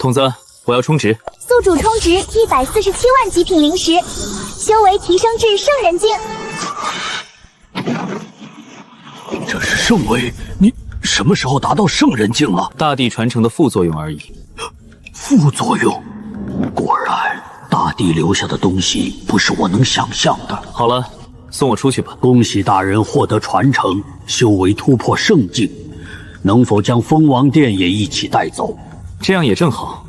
筒子，我要充值。宿主充值147万极品灵石，修为提升至圣人境。这是圣位，你什么时候达到圣人境了？大地传承的副作用而已。副作用？果然，大地留下的东西不是我能想象的。好了，送我出去吧。恭喜大人获得传承，修为突破圣境，能否将蜂王殿也一起带走？这样也正好。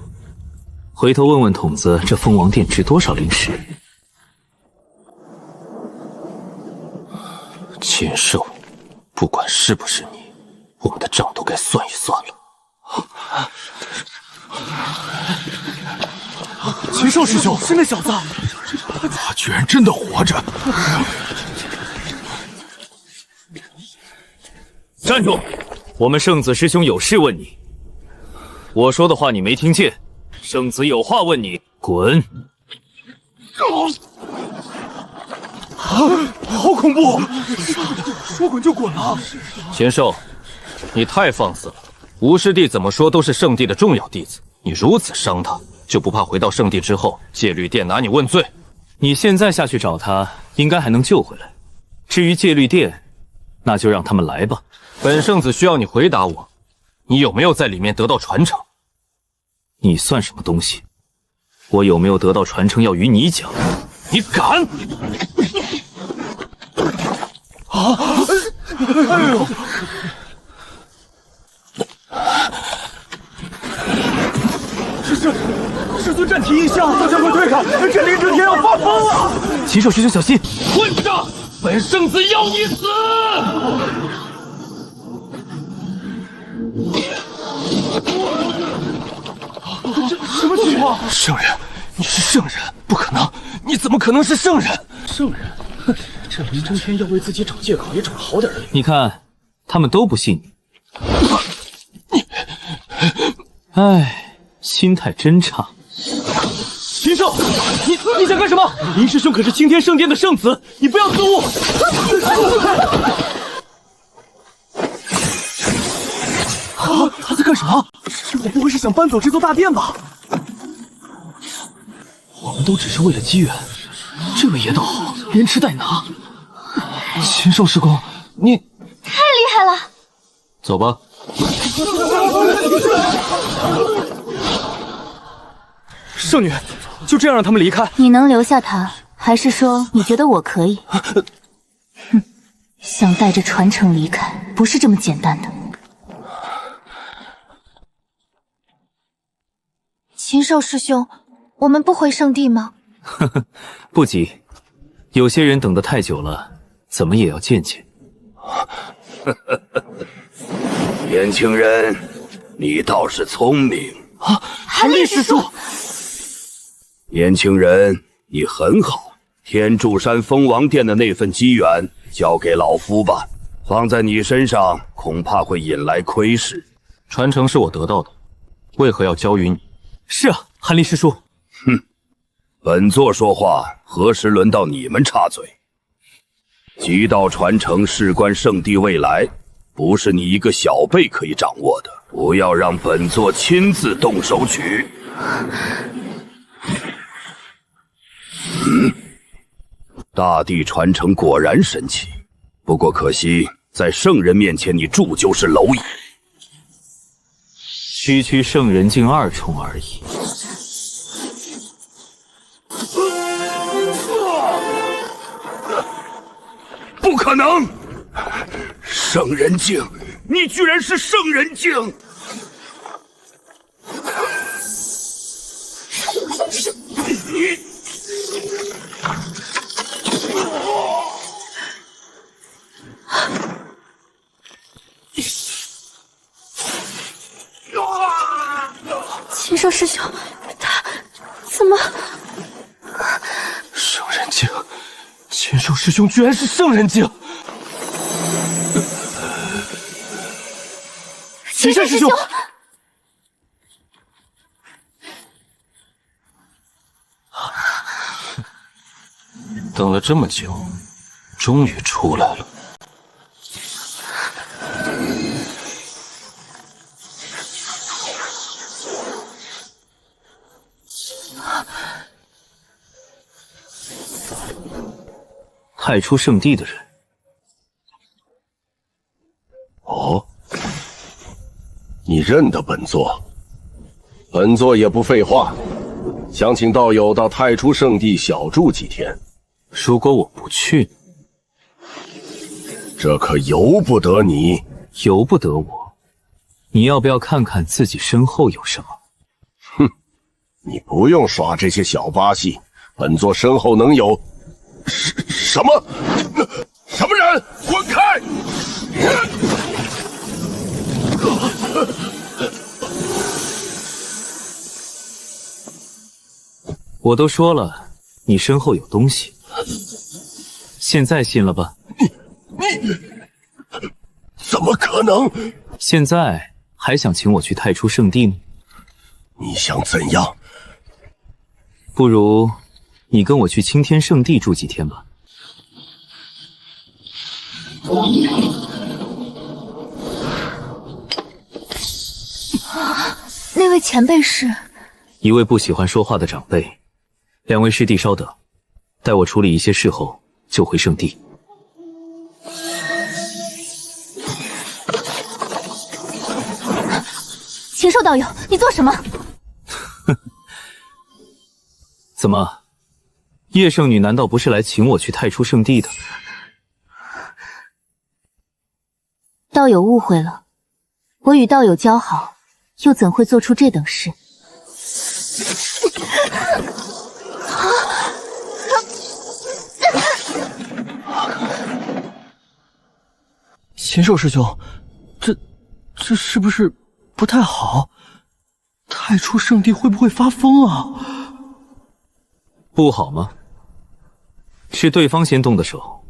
回头问问筒子，这蜂王殿值多少灵石？禽兽，不管是不是你，我们的账都该算一算了。禽兽师兄，是那小子，他居然真的活着！站住！我们圣子师兄有事问你。我说的话你没听见？圣子有话问你，滚！好恐怖！说滚就滚啊！禽兽，你太放肆了！吴师弟怎么说都是圣地的重要弟子，你如此伤他，就不怕回到圣地之后，戒律殿拿你问罪？你现在下去找他，应该还能救回来。至于戒律殿，那就让他们来吧。本圣子需要你回答我，你有没有在里面得到传承？你算什么东西？我有没有得到传承要与你讲。你敢！哎呦！师尊暂停一下，大家快退开！这林遮天要发疯了！禽兽师兄小心！混账！本圣子要你死！这什么情况？圣人，你是圣人？不可能！你怎么可能是圣人？圣人？哼，这林遮天要为自己找借口，也找了好点人。你看，他们都不信你。唉，心态真差。禽兽，你想干什么？林师兄可是青天圣殿的圣子，你不要自误。他在干什么？我不会是想搬走这座大殿吧？我们都只是为了机缘，这位爷倒好，连吃带拿。禽兽师公，你太厉害了！走吧。圣女，就这样让他们离开？你能留下他，还是说你觉得我可以？哼，想带着传承离开，不是这么简单的。禽兽师兄，我们不回圣地吗？呵呵，不急，有些人等得太久了，怎么也要见见。年轻人，你倒是聪明啊！韩立师叔，年轻人，你很好。天柱山蜂王殿的那份机缘，交给老夫吧。放在你身上，恐怕会引来窥视。传承是我得到的，为何要交于你？是啊，韩立师叔。哼，本座说话，何时轮到你们插嘴？极道传承事关圣地未来，不是你一个小辈可以掌握的。不要让本座亲自动手取。大地传承果然神奇，不过可惜，在圣人面前你铸就是蝼蚁。区区圣人境2重而已。不可能！圣人境，你居然是圣人境！你。禽兽师兄，他怎么？圣人境，禽兽师兄居然是圣人境！禽兽师兄，等了这么久，终于出来了。太初圣地的人。哦，你认得本座？本座也不废话，想请道友到太初圣地小住几天。如果我不去，这可由不得你。由不得我。你要不要看看自己身后有什么？哼，你不用耍这些小把戏，本座身后能有什么？什么人？滚开！我都说了，你身后有东西，现在信了吧？你怎么可能？现在还想请我去太初圣地吗？你想怎样？不如你跟我去青天圣地住几天吧。那位前辈是？一位不喜欢说话的长辈。两位师弟稍等，待我处理一些事后就回圣地。禽兽道友，你做什么？怎么，叶圣女难道不是来请我去太初圣地的？道友误会了，我与道友交好，又怎会做出这等事？禽兽师兄，这是不是不太好？太初圣地会不会发疯啊？不好吗？是对方先动的手，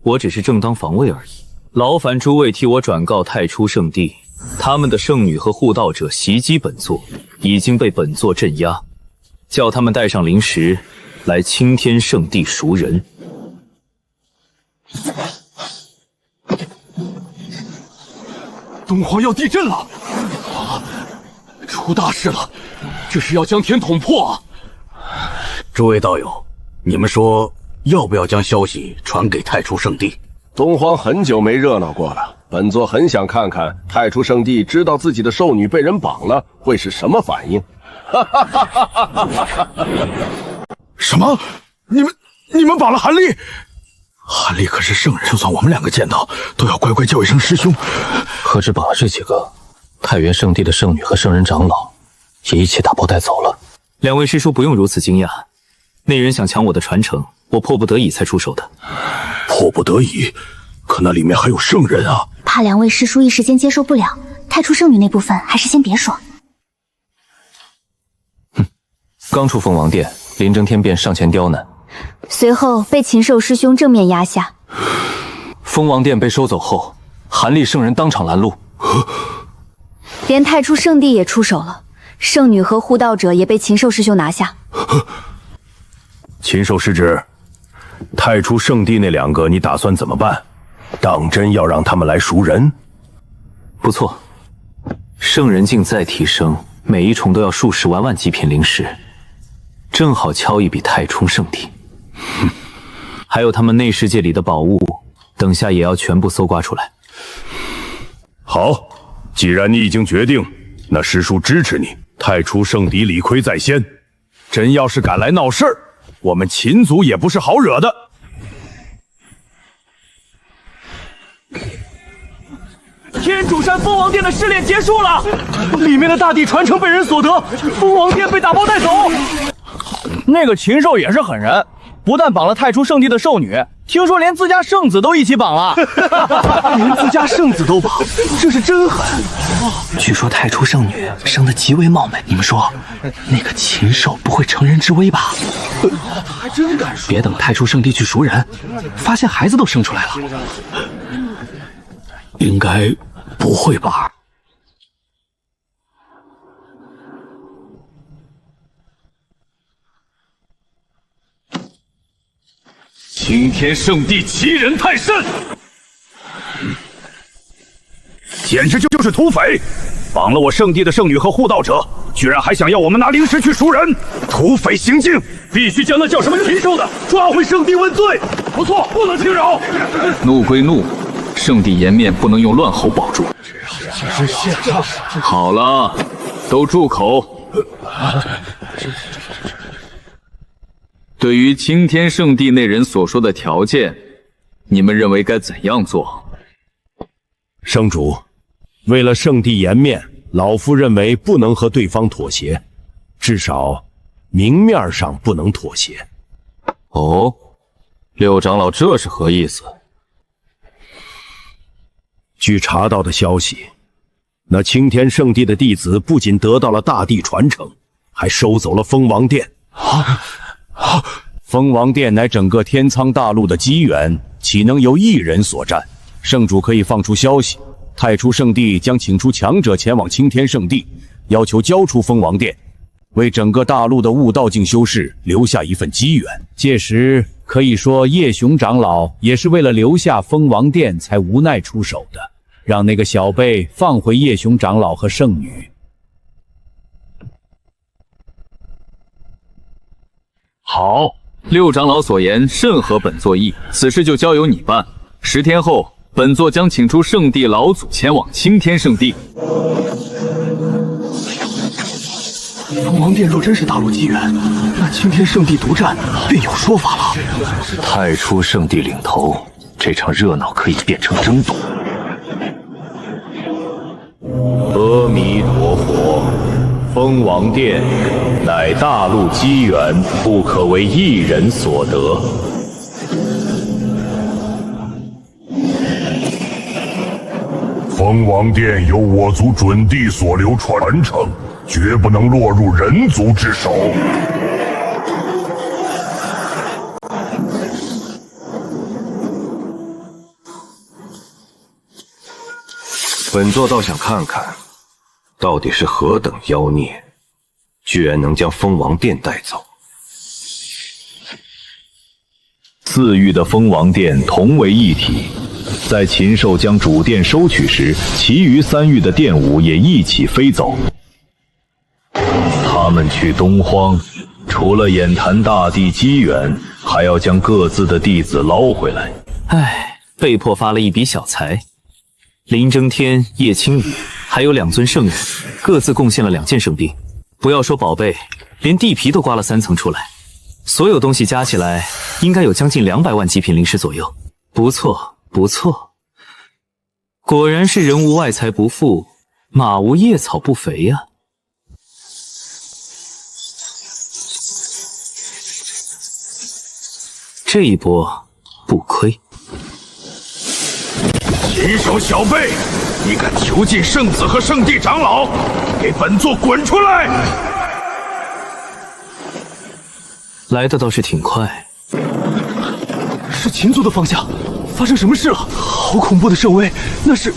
我只是正当防卫而已。劳烦诸位替我转告太初圣地，他们的圣女和护道者袭击本座，已经被本座镇压，叫他们带上灵石来青天圣地赎人。东皇要地震了！啊，出大事了！这是要将天捅破啊！诸位道友，你们说要不要将消息传给太初圣地？东皇很久没热闹过了，本座很想看看太初圣地知道自己的兽女被人绑了会是什么反应。什么？你们绑了韩立？韩立可是圣人，就算我们两个见到，都要乖乖叫一声师兄。何止绑了这几个，太原圣地的圣女和圣人长老也一起打包带走了。两位师叔不用如此惊讶，那人想抢我的传承，我迫不得已才出手的。迫不得已？可那里面还有圣人啊！怕两位师叔一时间接受不了，太初圣女那部分还是先别说。刚出凤凰殿，林征天便上前刁难，随后被禽兽师兄正面压下。凤凰殿被收走后，韩立圣人当场拦路，连太初圣地也出手了，圣女和护道者也被禽兽师兄拿下。禽兽师侄，太初圣地那两个你打算怎么办？当真要让他们来赎人？不错，圣人境再提升，每一重都要数十万极品灵石，正好敲一笔太冲圣地。还有他们内世界里的宝物，等下也要全部搜刮出来。好，既然你已经决定，那师叔支持你。太初圣地理亏在先，真要是敢来闹事儿，我们秦族也不是好惹的。天主山蜂王殿的试炼结束了，里面的大地传承被人所得，蜂王殿被打包带走。那个禽兽也是狠人，不但绑了太初圣地的兽女，听说连自家圣子都一起绑了。连自家圣子都绑，这是真狠。据说太初圣女生得极为貌美，你们说那个禽兽不会乘人之危吧？还真敢说！别等太初圣地去赎人，发现孩子都生出来了。应该不会吧？青天圣地欺人太甚，简直就是土匪！绑了我圣地的圣女和护道者，居然还想要我们拿灵石去赎人，土匪行径！必须将那叫什么禽兽的抓回圣地问罪！不错，不能轻饶。怒归怒，圣地颜面不能用乱吼保住。好了，都住口。对于青天圣地那人所说的条件，你们认为该怎样做？圣主，为了圣地颜面，老夫认为不能和对方妥协，至少明面上不能妥协。哦，六长老这是何意思？据查到的消息，那青天圣地的弟子不仅得到了大地传承，还收走了蜂王殿。蜂王殿乃整个天苍大陆的机缘，岂能由一人所占？圣主可以放出消息，太初圣地将请出强者前往青天圣地，要求交出蜂王殿，为整个大陆的悟道境修士留下一份机缘。届时可以说叶雄长老也是为了留下蜂王殿才无奈出手的，让那个小辈放回叶雄长老和圣女。好，六长老所言甚合本座意，此事就交由你办。10天后，本座将请出圣地老祖前往青天圣地。蜂王殿若真是大陆机缘，那青天圣地独占便有说法了。太初圣地领头，这场热闹可以变成争夺。阿弥陀佛，蜂王殿乃大陆机缘，不可为一人所得。蜂王殿由我族准帝所留传承，绝不能落入人族之手。本座倒想看看，到底是何等妖孽，居然能将蜂王殿带走。4域的蜂王殿同为一体，在禽兽将主殿收取时，其余3域的殿武也一起飞走。他们去东荒，除了眼谈大地机缘，还要将各自的弟子捞回来。唉，被迫发了一笔小财。林征天、叶青羽还有2尊圣人，各自贡献了2件圣地。不要说宝贝，连地皮都刮了3层出来。所有东西加起来，应该有将近200万极品灵石左右。不错，不错，果然是人无外财不富，马无夜草不肥呀。这一波不亏。禽兽小辈，你敢囚禁圣子和圣地长老，给本座滚出来！来的倒是挺快。是秦族的方向，发生什么事了？好恐怖的圣威，那是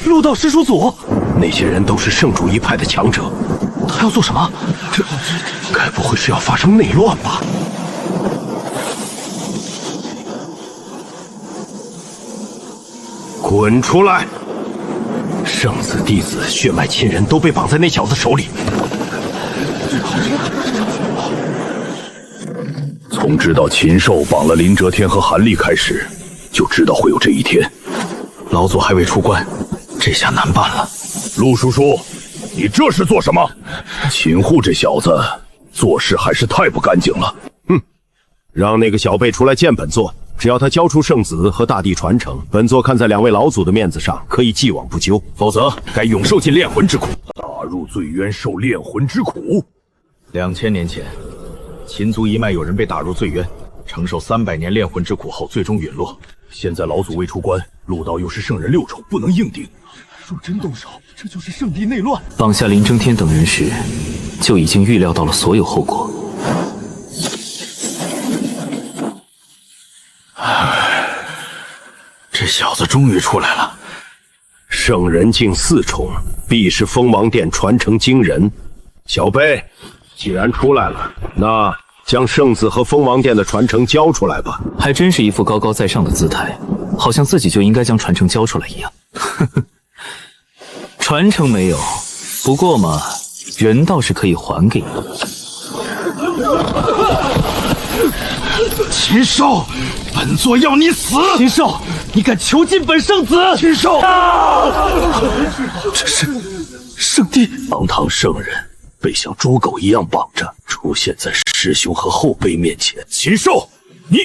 陆道师叔祖。那些人都是圣主一派的强者，他要做什么？这该不会是要发生内乱吧？滚出来！圣子弟子血脉亲人都被绑在那小子手里。从知道禽兽绑了林哲天和韩立开始，就知道会有这一天。老祖还未出关，这下难办了。陆叔叔，你这是做什么？秦护这小子做事还是太不干净了。让那个小辈出来见本座，只要他交出圣子和大地传承，本座看在2位老祖的面子上，可以既往不咎；否则，该永受尽炼魂之苦。打入罪渊，受炼魂之苦。2000年前，秦族一脉有人被打入罪渊，承受300年炼魂之苦后，最终陨落。现在老祖未出关，陆道又是圣人6丑，不能硬顶。若真动手，这就是圣地内乱。绑下林征天等人时，就已经预料到了所有后果。这小子终于出来了。圣人境4重，必是蜂王殿传承惊人。小辈，既然出来了，那将圣子和蜂王殿的传承交出来吧。还真是一副高高在上的姿态，好像自己就应该将传承交出来一样。传承没有，不过嘛，人倒是可以还给你。禽兽，本座要你死！禽兽，你敢囚禁本圣子！禽兽！这是圣帝，堂堂圣人被像猪狗一样绑着，出现在师兄和后辈面前。禽兽，你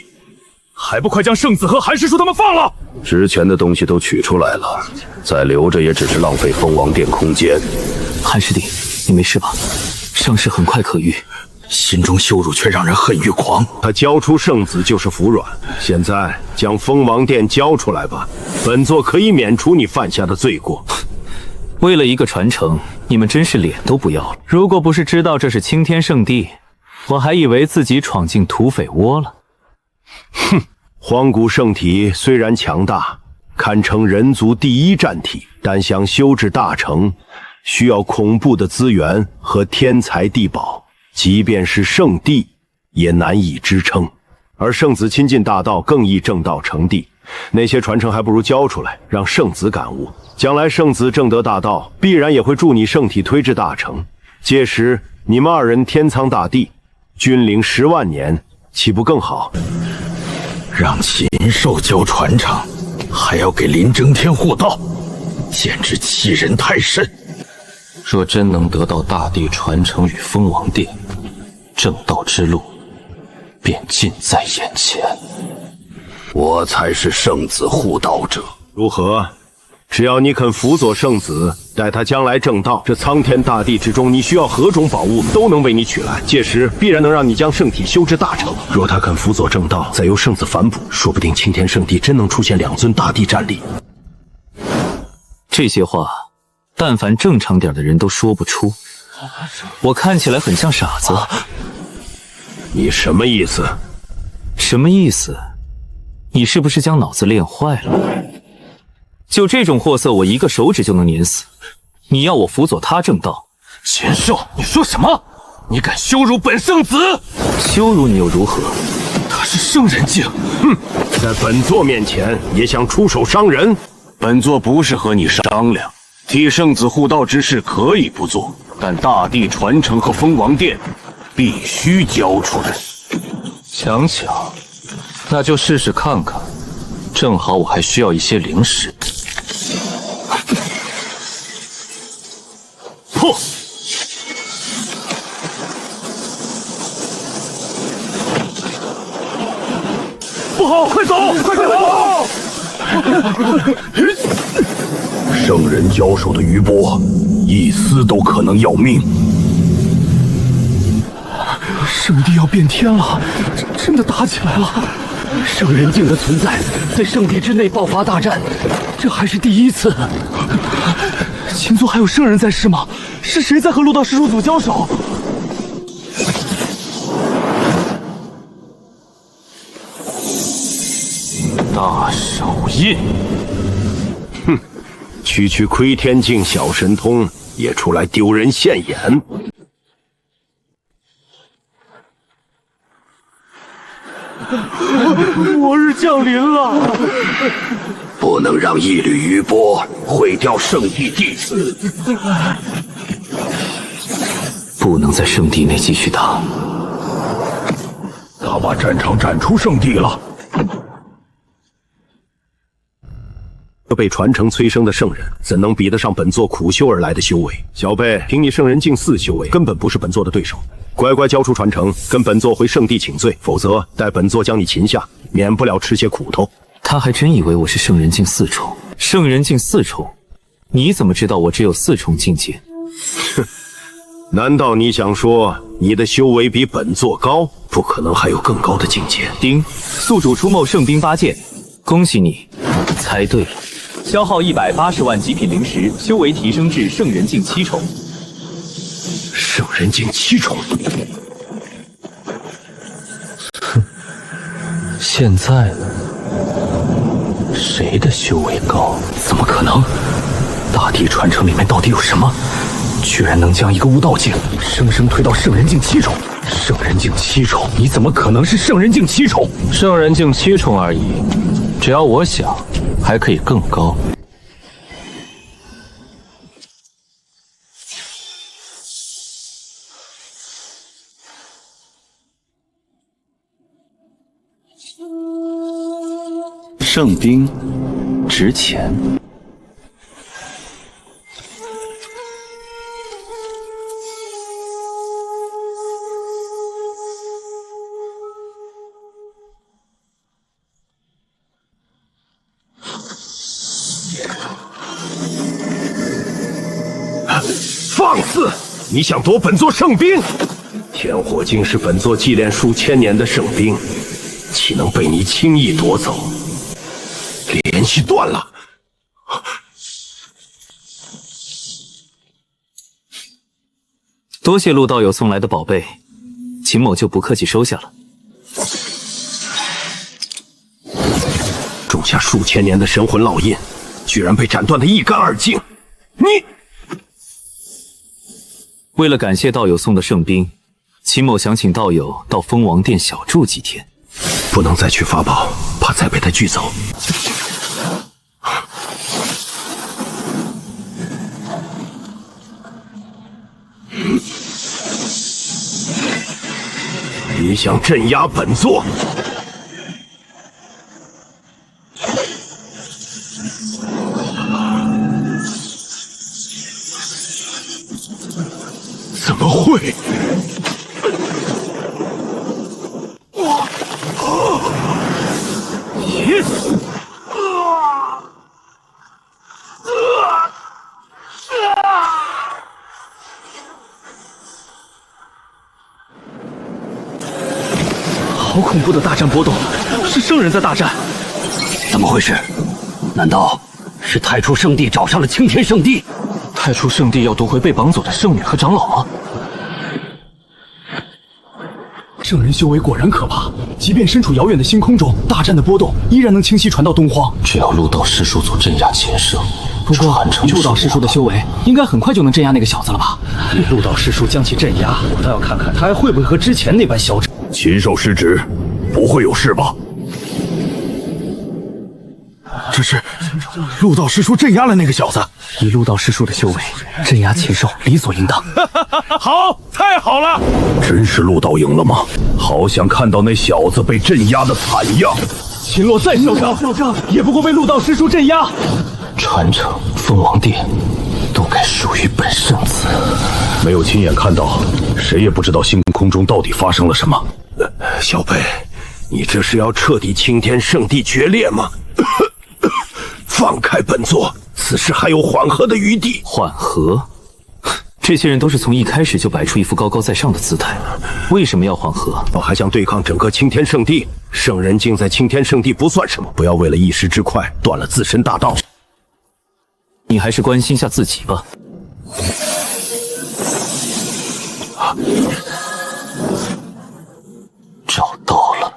还不快将圣子和韩师叔他们放了！值钱的东西都取出来了，再留着也只是浪费蜂王殿空间。韩师弟，你没事吧？伤势很快可愈。心中羞辱却让人恨欲狂。他交出圣子就是服软，现在将蜂王殿交出来吧，本座可以免除你犯下的罪过。为了一个传承，你们真是脸都不要了。如果不是知道这是青天圣地，我还以为自己闯进土匪窝了。哼，荒古圣体虽然强大，堪称人族第一战体，但想修至大成，需要恐怖的资源和天才地宝。即便是圣地，也难以支撑。而圣子亲近大道，更易正道成帝。那些传承还不如交出来，让圣子感悟。将来圣子正得大道，必然也会助你圣体推至大成。届时你们二人天苍大地，君临10万年，岂不更好？让禽兽交传承，还要给林征天护道，简直欺人太甚。若真能得到大地传承与蜂王殿，正道之路便近在眼前。我才是圣子护道者，如何？只要你肯辅佐圣子，待他将来正道，这苍天大地之中，你需要何种宝物都能为你取来。届时必然能让你将圣体修至大成。若他肯辅佐正道，再由圣子反哺，说不定青天圣地真能出现2尊大帝战力。这些话，但凡正常点的人都说不出。我看起来很像傻子。你什么意思？什么意思？你是不是将脑子练坏了？就这种货色，我一个手指就能碾死。你要我辅佐他正道？禽兽，你说什么？你敢羞辱本圣子？羞辱你又如何？他是圣人境。哼，在本座面前也想出手伤人？本座不是和你商量。替圣子护道之事可以不做，但大地传承和蜂王殿必须交出来。强抢，那就试试看看。正好我还需要一些灵石。破！不好，快走！快走！圣人交手的余波，一丝都可能要命。圣地要变天了，真的打起来了！圣人境的存在，在圣地之内爆发大战，这还是第一次。秦族还有圣人在世吗？是谁在和陆道师叔祖交手？大手印。哼，区窥天境小神通也出来丢人现眼。末日降临了，不能让一缕余波毁掉圣地弟子，不能在圣地内继续打。他把战场展出圣地了。被传承催生的圣人，怎能比得上本座苦修而来的修为？小辈，凭你圣人境4修为，根本不是本座的对手。乖乖交出传承，跟本座回圣地请罪，否则待本座将你擒下，免不了吃些苦头。他还真以为我是圣人境4重。圣人境4重，你怎么知道我只有4重境界？哼，难道你想说你的修为比本座高？不可能还有更高的境界。丁，宿主出没圣兵8件，恭喜你，猜对了。消耗180万极品灵石，修为提升至圣人境7重。圣人境7重。哼，现在呢？谁的修为高？怎么可能？大地传承里面到底有什么？居然能将一个悟道境生生推到圣人境7重？圣人境7重，你怎么可能是圣人境7重？圣人境7重而已，只要我想，还可以更高。圣兵值钱。放肆！你想夺本座圣兵？天火镜是本座祭炼数千年的圣兵，岂能被你轻易夺走？联系断了。多谢陆道友送来的宝贝，秦某就不客气收下了。种下数千年的神魂烙印，居然被斩断得一干二净！你！为了感谢道友送的圣兵，秦某想请道友到蜂王殿小住几天。不能再去法宝，怕再被他拒走。你想镇压本座？怎么会？好恐怖的大战波动，是圣人在大战。怎么回事？难道是太初圣地找上了青天圣地？太初圣地要夺回被绑走的圣女和长老吗？圣人修为果然可怕，即便身处遥远的星空中，大战的波动依然能清晰传到东荒。只要陆道师叔做镇压前圣，不过陆道师叔的修为应该很快就能镇压那个小子了吧？陆道师叔将其镇压，我倒要看看他还会不会和之前那般嚣张。禽兽失职，不会有事吧？这是陆道师叔镇压了那个小子，以陆道师叔的修为，镇压禽兽理所应当。好，太好了！真是陆道赢了吗？好想看到那小子被镇压的惨样。秦洛再嚣张，也不过被陆道师叔镇压。传承、蜂王殿都该属于本圣子。没有亲眼看到，谁也不知道星空中到底发生了什么。小贝，你这是要彻底青天圣地决裂吗？放开本座，此事还有缓和的余地。缓和？这些人都是从一开始就摆出一副高高在上的姿态，为什么要缓和？我还想对抗整个青天圣地，圣人境在青天圣地不算什么，不要为了一时之快断了自身大道。你还是关心下自己吧。找到了。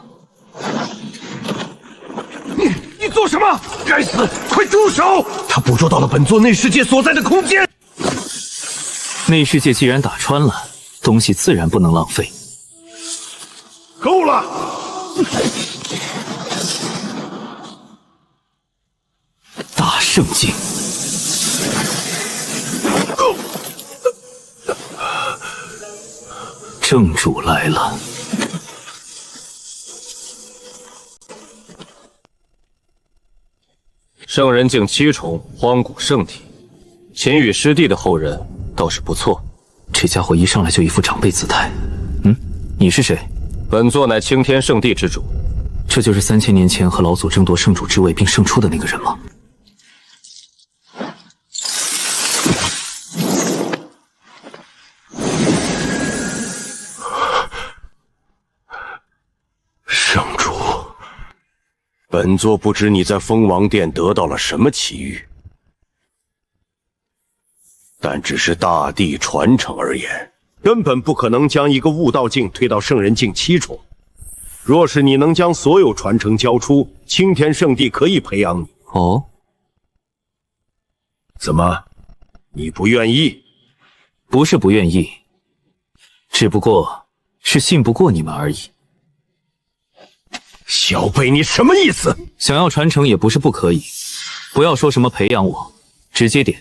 你做什么？该死！快住手！他捕捉到了本座内世界所在的空间。内世界既然打穿了，东西自然不能浪费。够了！大圣境。正主来了。圣人境7重，荒古圣体，秦羽师弟的后人倒是不错。这家伙一上来就一副长辈姿态。你是谁？本座乃青天圣地之主。这就是3000年前和老祖争夺圣主之位并胜出的那个人吗？圣主，本座不知你在蜂王殿得到了什么奇遇，但只是大地传承而言，根本不可能将一个悟道境推到圣人境7重。若是你能将所有传承交出，青天圣地可以培养你。哦，怎么，你不愿意？不是不愿意，只不过是信不过你们而已。小辈，你什么意思？想要传承也不是不可以，不要说什么培养我，直接点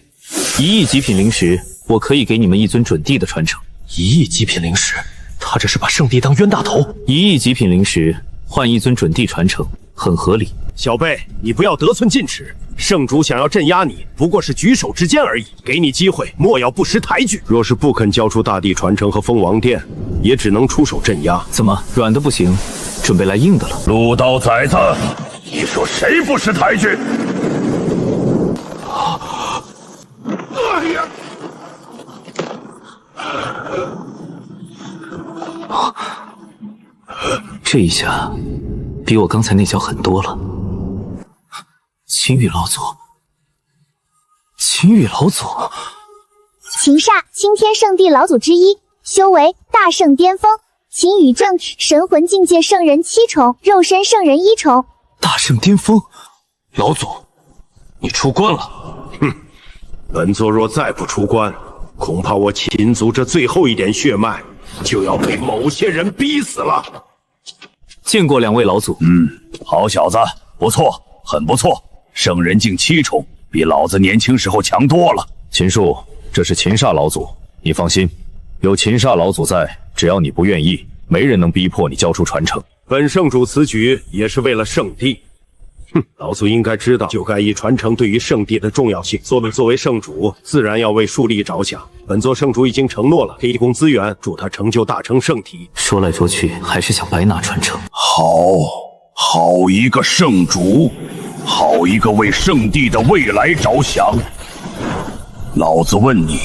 ，1亿极品灵石，我可以给你们一尊准帝的传承。1亿极品灵石，他这是把圣地当冤大头。1亿极品灵石换一尊准帝传承，很合理。小辈，你不要得寸进尺。圣主想要镇压你，不过是举手之间而已。给你机会，莫要不识抬举。若是不肯交出大地传承和蜂王殿，也只能出手镇压。怎么，软的不行，准备来硬的了？陆刀崽子，你说谁不识抬举？哎呀！这一下比我刚才那脚狠多了。秦羽老祖，秦羽老祖，秦煞青天圣地老祖之一，修为大圣巅峰。秦羽正神魂境界圣人7重，肉身圣人1重。大圣巅峰，老祖，你出关了。哼，本座若再不出关，恐怕我秦族这最后一点血脉就要被某些人逼死了。见过2位老祖。好小子，不错，很不错。圣人境7重，比老子年轻时候强多了。秦树，这是秦煞老祖，你放心，有秦煞老祖在，只要你不愿意，没人能逼迫你交出传承。本圣主此举也是为了圣地。老祖应该知道九盖一传承对于圣地的重要性。作为圣主，自然要为庶利着想。本座圣主已经承诺了，可以提供资源，助他成就大成圣体。说来说去，还是想白拿传承。好一个圣主，好一个为圣地的未来着想。老子问你，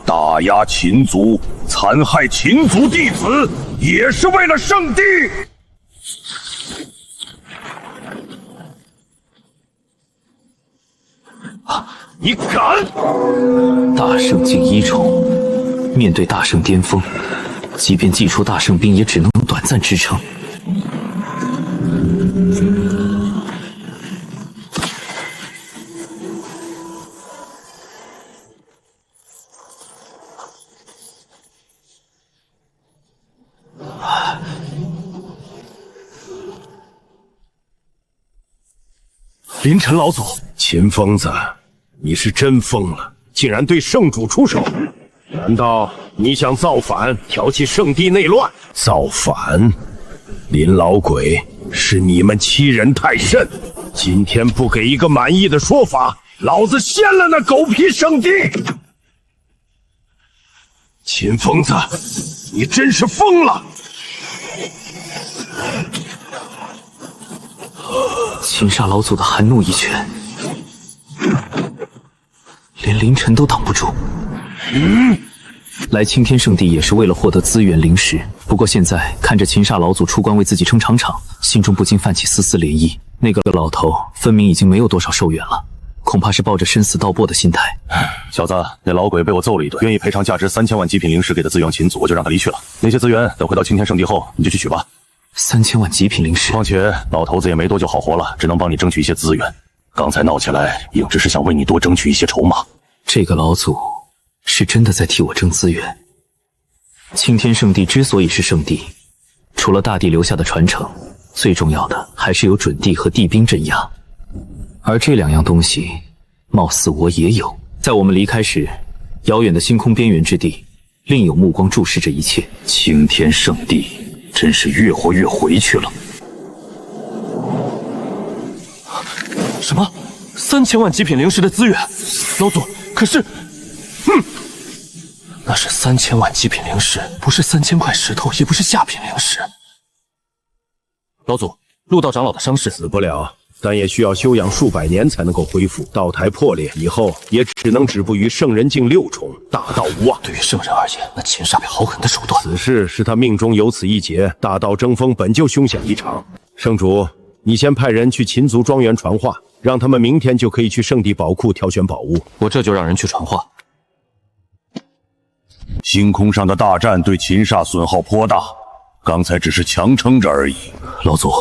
打压秦族，残害秦族弟子，也是为了圣地？你敢！大圣境1重，面对大圣巅峰，即便祭出大圣兵，也只能短暂支撑。林晨老祖，秦疯子，你是真疯了，竟然对圣主出手！难道你想造反，挑起圣地内乱？造反？林老鬼，是你们欺人太甚！今天不给一个满意的说法，老子掀了那狗屁圣地！秦疯子，你真是疯了！秦煞老祖的寒怒一拳，连凌晨都挡不住。来青天圣地也是为了获得资源灵石，不过现在看着秦煞老祖出关为自己撑场场，心中不禁泛起丝丝涟漪。那个老头分明已经没有多少寿元了，恐怕是抱着生死道破的心态。小子，那老鬼被我揍了一顿，愿意赔偿价值3000万极品灵石给的资源秦族，我就让他离去了。那些资源等回到青天圣地后，你就去取吧。3000万极品灵石，况且老头子也没多久好活了，只能帮你争取一些资源。刚才闹起来，也只是想为你多争取一些筹码。这个老祖是真的在替我争资源。青天圣地之所以是圣地，除了大地留下的传承，最重要的还是有准地和地兵镇压。而这2样东西，貌似我也有。在我们离开时，遥远的星空边缘之地，另有目光注视着一切。青天圣地真是越活越回去了。什么？3000万极品灵石的资源？老祖，可是，那是3000万极品灵石，不是3000块石头，也不是下品灵石。老祖，陆道长老的伤势死不了，但也需要休养数百年才能够恢复。道台破裂以后，也只能止步于圣人境6重，大道无望。对于圣人而言，那秦煞便好狠的手段。此事是他命中有此一劫，大道争锋本就凶险异常。圣主，你先派人去秦族庄园传话，让他们明天就可以去圣地宝库挑选宝物。我这就让人去传话。星空上的大战对秦煞损耗颇大，刚才只是强撑着而已。老祖，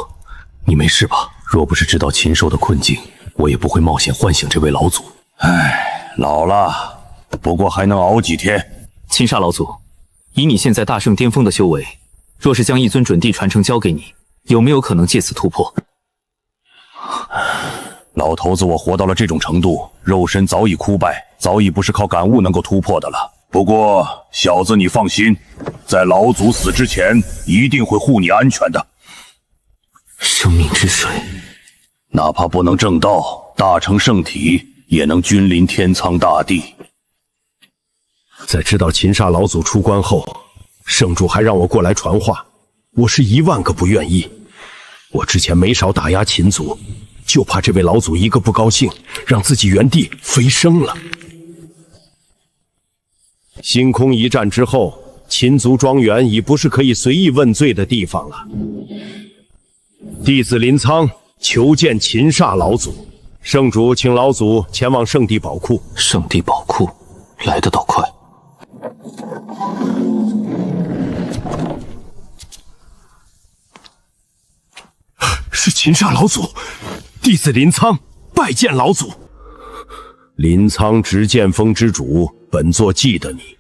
你没事吧？若不是知道禽兽的困境，我也不会冒险唤醒这位老祖。唉，老了，不过还能熬几天。秦煞老祖，以你现在大圣巅峰的修为，若是将一尊准地传承交给你，有没有可能借此突破？老头子，我活到了这种程度，肉身早已枯败，早已不是靠感悟能够突破的了。不过，小子你放心，在老祖死之前，一定会护你安全的。生命之水，哪怕不能正道，大成圣体也能君临天苍大地。在知道秦煞老祖出关后，圣主还让我过来传话，我是10000个不愿意。我之前没少打压秦族，就怕这位老祖一个不高兴，让自己原地飞升了。星空一战之后，秦族庄园已不是可以随意问罪的地方了。弟子林苍求见秦煞老祖，圣主请老祖前往圣地宝库。圣地宝库来得倒快。是秦煞老祖，弟子林苍拜见老祖。林苍执剑锋之主，本座记得你，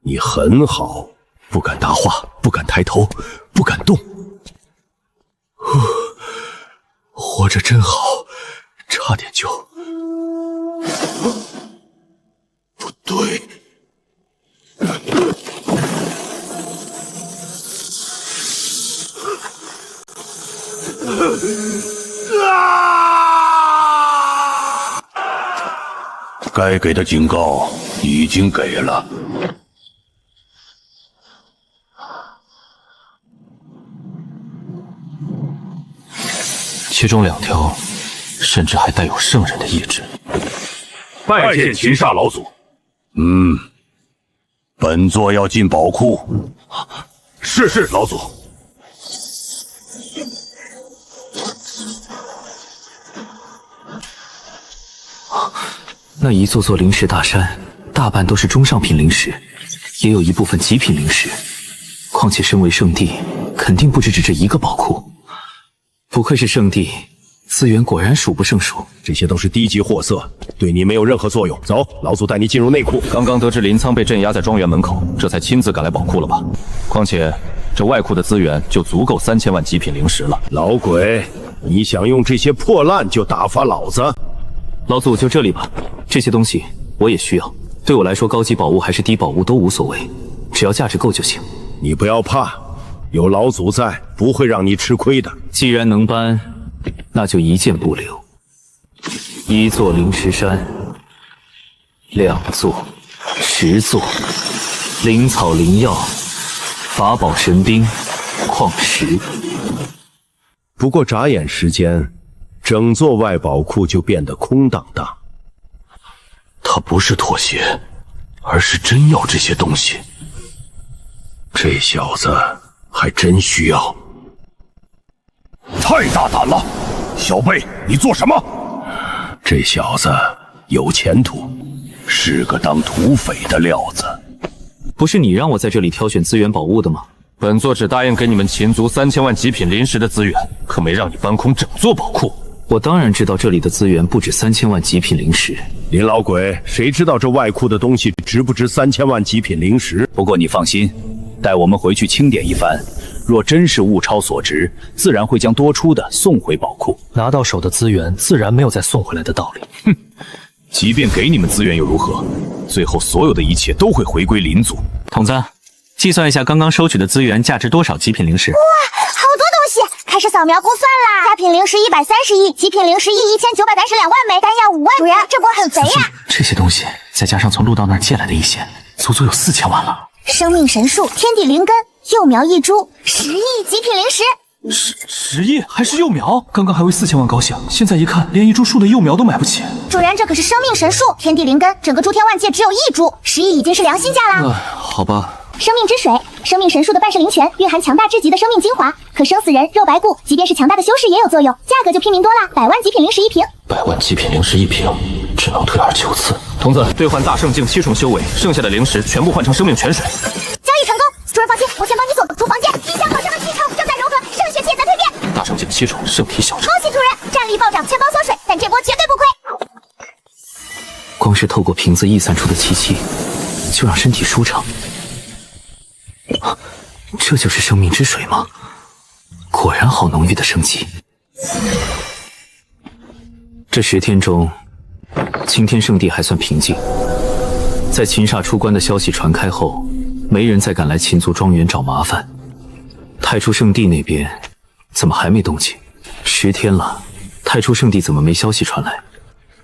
你很好，不敢答话，不敢抬头，不敢动。活着真好，差点就……不对。该给的警告已经给了。其中2条甚至还带有圣人的意志。拜见秦煞老祖。本座要进宝库。是老祖。那一座座灵石大山，大半都是中上品灵石，也有一部分极品灵石。况且身为圣地，肯定不止这一个宝库。不愧是圣地，资源果然数不胜数。这些都是低级货色，对你没有任何作用。走，老祖带你进入内库。刚刚得知林苍被镇压在庄园门口，这才亲自赶来宝库了吧？况且这外库的资源就足够3000万极品灵石了。老鬼，你想用这些破烂就打发老子？老祖就这里吧，这些东西我也需要。对我来说，高级宝物还是低宝物都无所谓，只要价值够就行。你不要怕，有老祖在，不会让你吃亏的。既然能搬，那就一件不留。1座灵石山，2座、10座，灵草灵药、法宝神兵、矿石。不过眨眼时间，整座外宝库就变得空荡荡。他不是妥协，而是真要这些东西。这小子还真需要。太大胆了，小辈，你做什么？这小子有前途，是个当土匪的料子。不是你让我在这里挑选资源宝物的吗？本座只答应给你们秦族3000万极品灵石的资源，可没让你搬空整座宝库。我当然知道这里的资源不止3000万极品灵石。林老鬼，谁知道这外库的东西值不值3000万极品灵石？不过你放心，待我们回去清点一番，若真是物超所值，自然会将多出的送回宝库。拿到手的资源，自然没有再送回来的道理。哼，即便给你们资源又如何？最后所有的一切都会回归林族。筒子，计算一下刚刚收取的资源价值多少极品灵石？哇，好多东西！开始扫描估算啦！佳品灵石130亿，极品灵石11932万枚，丹药5万。主人，这波很肥呀！这些东西再加上从陆道那儿借来的一些，足足有4000万了。生命神树、天地灵根、幼苗一株，10亿极品灵石。10亿还是幼苗？刚刚还为4000万高兴，现在一看，连一株树的幼苗都买不起。主人，这可是生命神树，天地灵根，整个诸天万界只有1株，10亿已经是良心价啦。好吧。生命之水，生命神树的半世灵泉蕴含强大至极的生命精华，可生死人、肉白骨，即便是强大的修士也有作用，价格就拼明多啦，100万极品灵石1瓶。100万极品灵石1瓶，只能退2-9次。童子，兑换大圣境7重修为，剩下的灵石全部换成生命泉水。交易成功，主人放心，我先帮你锁住房间。地下好像的气场正在融合，圣血铁在蜕变。大圣境7重，圣体小成。恭喜主人，战力暴涨，钱包缩水，但这波绝对不亏。光是透过瓶子溢散出的气气，就让身体舒畅。这就是生命之水吗？果然好浓郁的生机。这10天中，青天圣地还算平静。在秦煞出关的消息传开后，没人再敢来秦族庄园找麻烦。太初圣地那边怎么还没动静？ 10天了，太初圣地怎么没消息传来？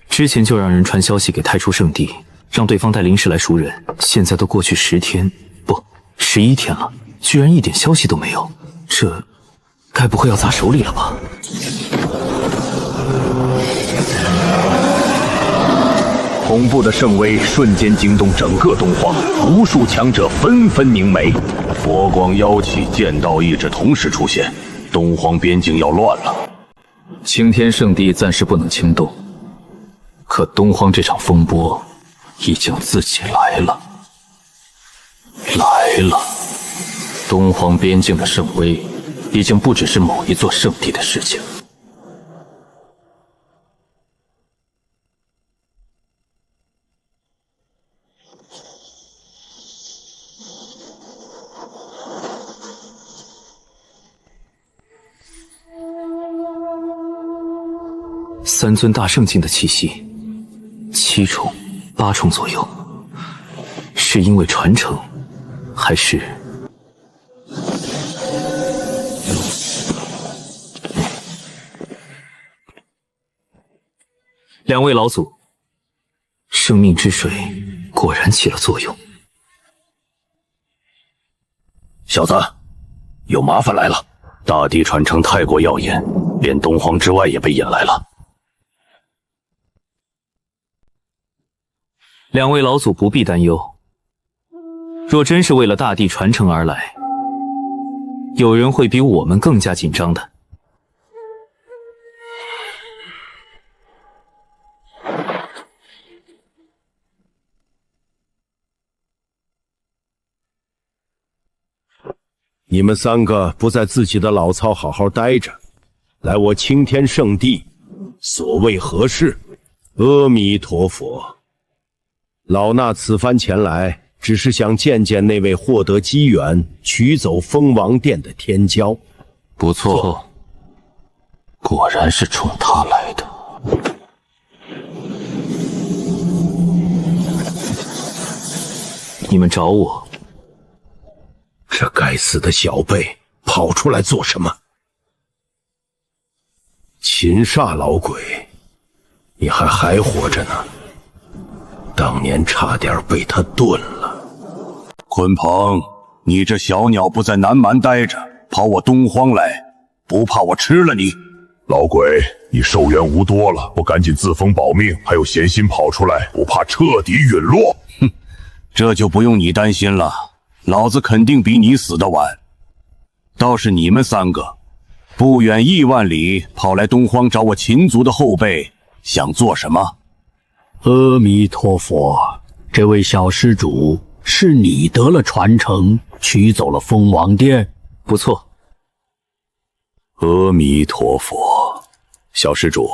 之前就让人传消息给太初圣地，让对方带灵石来赎人。现在都过去10天，不，11天了，居然一点消息都没有，这该不会要砸手里了吧？恐怖的圣威瞬间惊动整个东荒，无数强者纷纷凝眉，佛光妖气、剑道意志同时出现，东荒边境要乱了。青天圣地暂时不能轻动，可东荒这场风波已经自己来了。东荒边境的圣威已经不只是某一座圣地的事情。3尊大圣境的气息，7重、8重左右，是因为传承，还是？2位老祖，生命之水果然起了作用。小子，有麻烦来了！大地传承太过耀眼，连东荒之外也被引来了。 2位老祖不必担忧，若真是为了大地传承而来，有人会比我们更加紧张的。你们3个不在自己的老巢好好待着，来我青天圣地，所谓何事？阿弥陀佛。 老衲此番前来，只是想见见那位获得机缘取走蜂王殿的天骄。不错，果然是冲他来的。你们找我？这该死的小辈跑出来做什么？秦煞老鬼，你还活着呢？ 当年差点被他炖了。鲲鹏，你这小鸟不在南蛮待着，跑我东荒来，不怕我吃了你？老鬼，你寿元无多了，不赶紧自封保命，还有闲心跑出来，不怕彻底陨落？哼，这就不用你担心了，老子肯定比你死得晚。倒是你们3个，不远亿万里跑来东荒找我秦族的后辈，想做什么？ 阿弥陀佛，这位小施主，是你得了传承，取走了蜂王殿？不错。阿弥陀佛，小施主，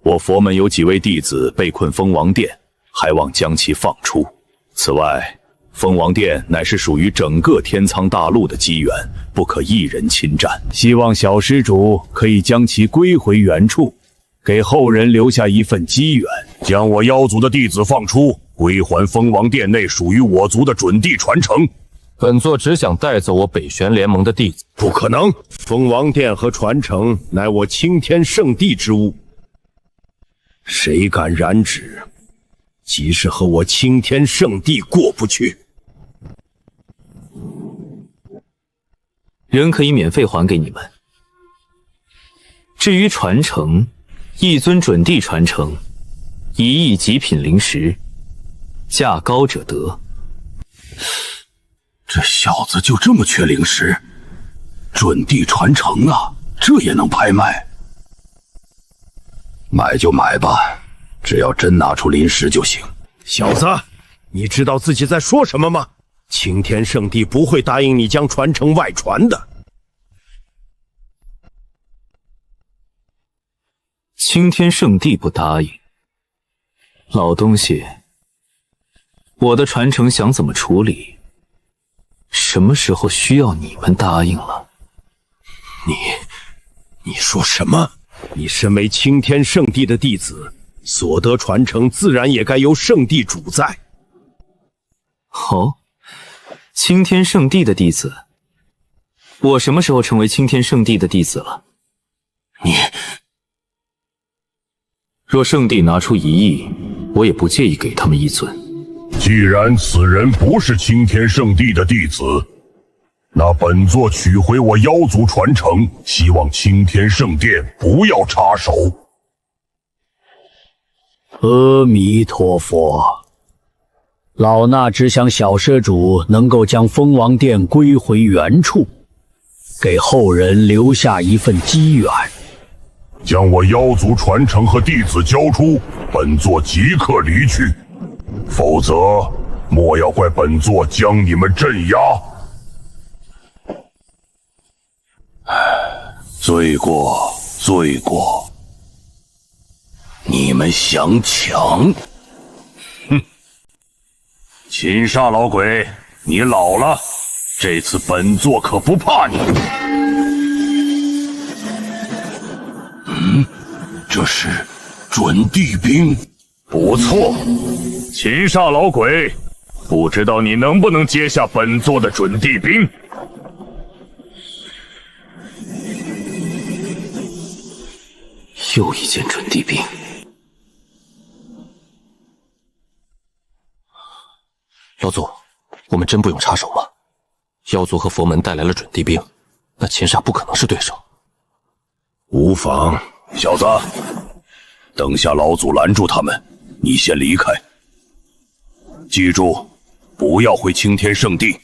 我佛门有几位弟子被困蜂王殿，还望将其放出。此外，蜂王殿乃是属于整个天苍大陆的机缘，不可一人侵占。希望小施主可以将其归回原处。 给后人留下一份机缘，将我妖族的弟子放出，归还蜂王殿内属于我族的准地传承。本座只想带走我北玄联盟的弟子。不可能，蜂王殿和传承乃我青天圣地之物，谁敢染指，即是和我青天圣地过不去。人可以免费还给你们。至于传承， 1尊准地传承，1亿极品灵石，价高者得。这小子就这么缺灵石？准地传承啊，这也能拍卖？买就买吧，只要真拿出灵石就行。小子，你知道自己在说什么吗？青天圣地不会答应你将传承外传的。 青天圣地不答应，老东西，我的传承想怎么处理？什么时候需要你们答应了？你说什么？你身为青天圣地的弟子，所得传承自然也该由圣地主宰。哦，青天圣地的弟子，我什么时候成为青天圣地的弟子了？若圣地拿出1亿，我也不介意给他们1尊。既然此人不是青天圣地的弟子，那本座取回我妖族传承，希望青天圣殿不要插手。阿弥陀佛，老衲只想小施主能够将蜂王殿归回原处，给后人留下一份机缘。将我妖族传承和弟子交出，本座即刻离去，否则莫要怪本座将你们镇压。罪过，罪过！你们想抢？哼！秦煞老鬼，你老了，这次本座可不怕你。这是准地兵，不错。秦煞老鬼，不知道你能不能接下本座的准地兵？又一件准地兵。老祖，我们真不用插手吗？妖族和佛门带来了准地兵，那秦煞不可能是对手。无妨，小子，等下老祖拦住他们，你先离开。记住，不要回青天圣地，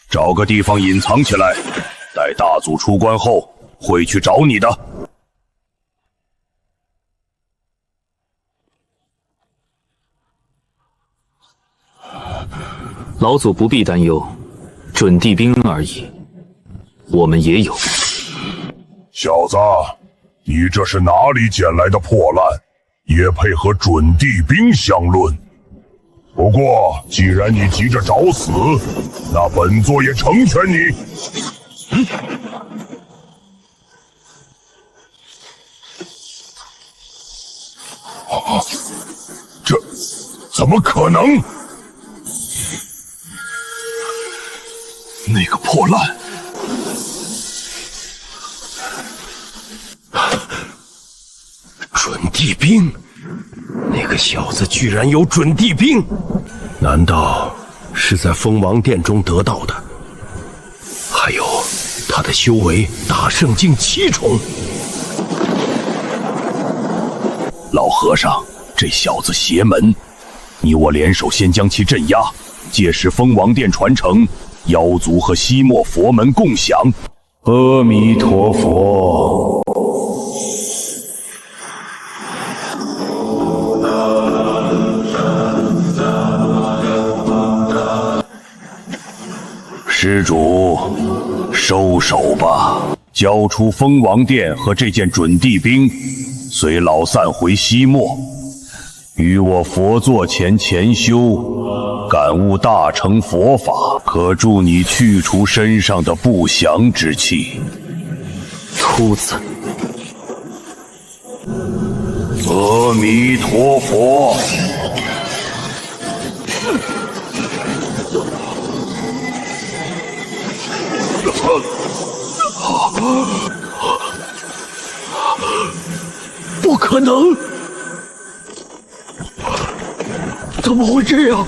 找个地方隐藏起来，待大祖出关后会去找你的。老祖不必担忧，准地兵而已，我们也有。小子，你这是哪里捡来的破烂，也配和准地兵相论？不过，既然你急着找死，那本座也成全你。这怎么可能？那个破烂，准地兵，那个小子居然有准地兵，难道是在蜂王殿中得到的？还有，他的修为大圣境7重。老和尚，这小子邪门，你我联手先将其镇压，届时蜂王殿传承，妖族和西莫佛门共享。阿弥陀佛。施主，收手吧，交出蜂王殿和这件准地兵，随老散回西莫，与我佛座前潜修，感悟大乘佛法，可助你去除身上的不祥之气。秃子，阿弥陀佛。不可能！怎么会这样？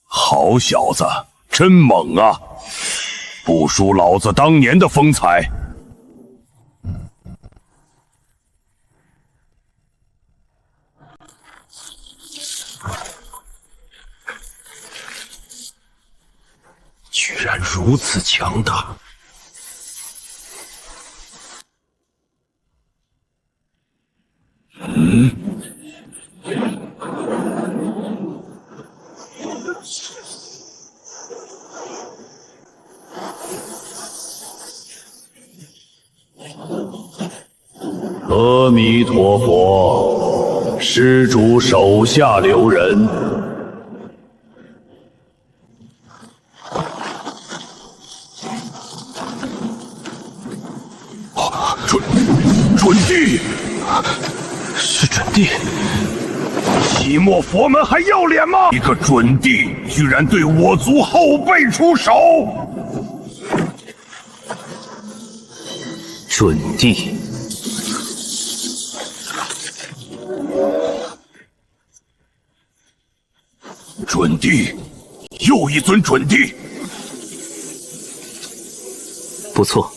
好小子，真猛啊！不输老子当年的风采。居然如此强大！阿弥陀佛，施主手下留人。准地，是准地。西莫佛门还要脸吗？一个准地居然对我族后辈出手！准地，一尊准帝。不错。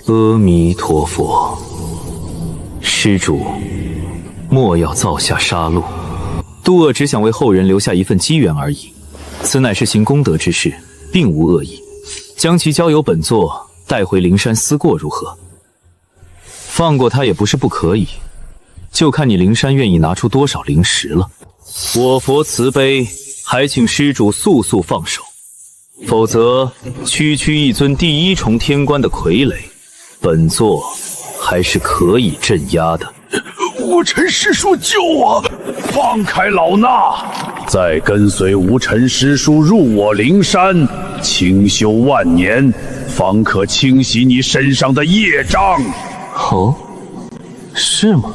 阿弥陀佛，施主，莫要造下杀戮。渡恶只想为后人留下一份机缘而已，此乃是行功德之事，并无恶意。将其交由本座带回灵山思过如何？放过他也不是不可以，就看你灵山愿意拿出多少灵石了。我佛慈悲，还请施主速速放手，否则区区一尊第一重天关的傀儡，本座还是可以镇压的。无尘师叔救我！放开老衲！再跟随无尘师叔入我灵山，清修万年，方可清洗你身上的业障。哦，是吗？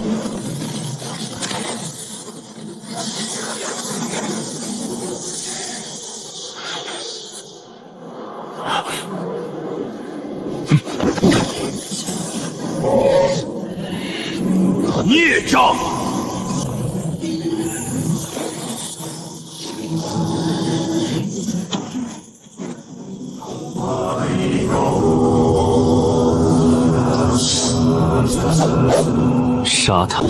孽障！杀他！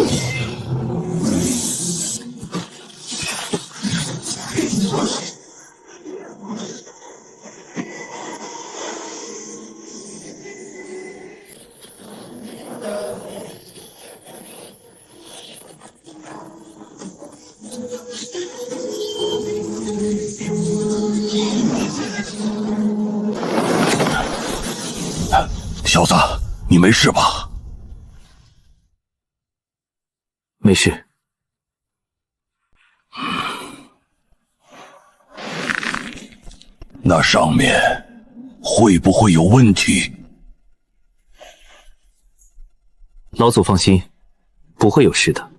小子，你没事吧？没事。那上面会不会有问题？老祖放心，不会有事的。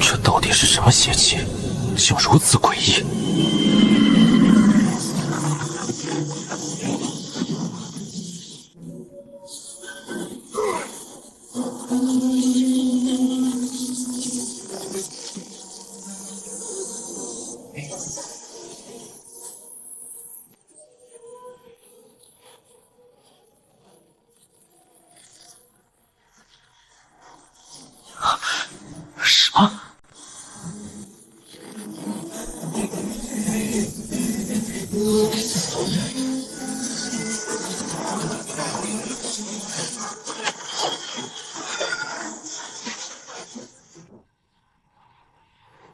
这到底是什么邪气，竟如此诡异？什么？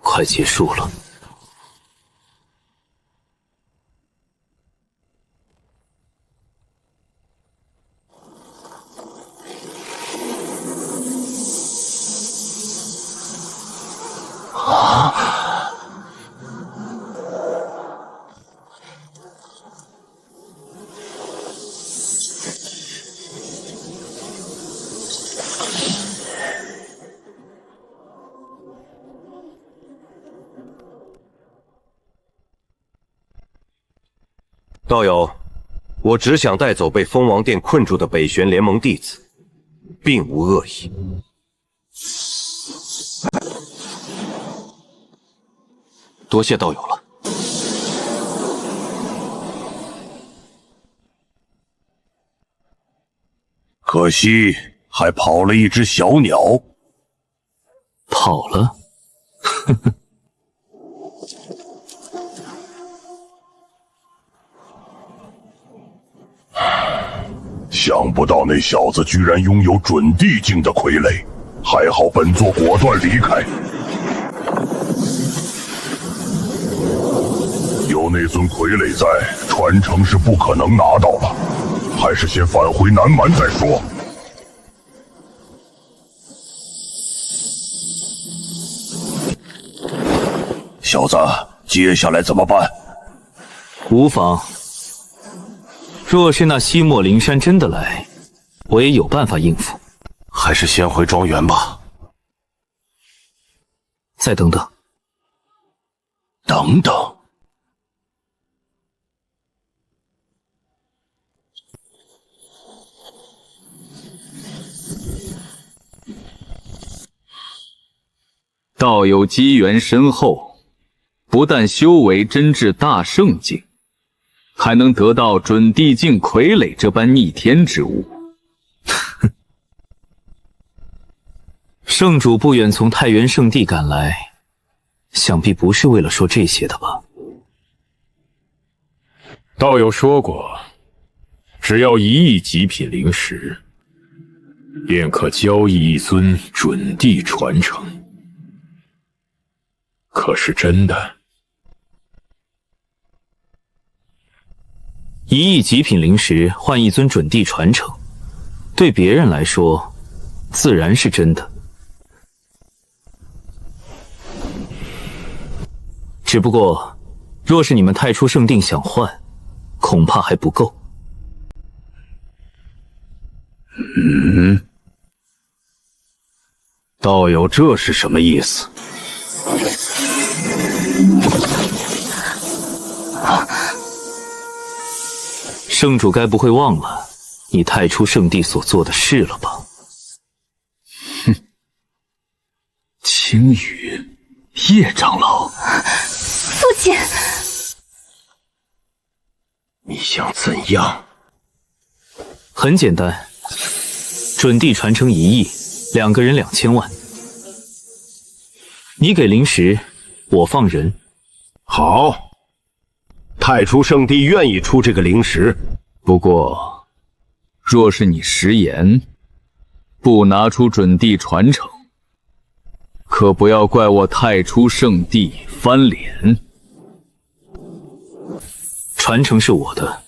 快结束了。道友，我只想带走被蜂王殿困住的北玄联盟弟子，并无恶意。多谢道友了。可惜还跑了一只小鸟。跑了？呵呵。想不到那小子居然拥有准帝境的傀儡，还好本座果断离开。有那尊傀儡在，传承是不可能拿到了，还是先返回南蛮再说。小子，接下来怎么办？无妨。若是那西莫灵山真的来，我也有办法应付。还是先回庄园吧。再等等。等等。道友机缘深厚，不但修为真至大圣境，还能得到准地境傀儡这般逆天之物。圣主不远从太原圣地赶来，想必不是为了说这些的吧？道友说过，只要1亿极品灵石，便可交易一尊准地传承。可是真的？1亿极品灵石换一尊准地传承，对别人来说，自然是真的。只不过，若是你们太初圣定想换，恐怕还不够。道友这是什么意思？圣主该不会忘了你太初圣地所做的事了吧？哼！青羽，叶长老，父亲，你想怎样？很简单，准地传承1亿，2个人2000万。你给灵石，我放人。好。太初圣地愿意出这个灵石，不过，若是你食言，不拿出准地传承，可不要怪我太初圣地翻脸。传承是我的，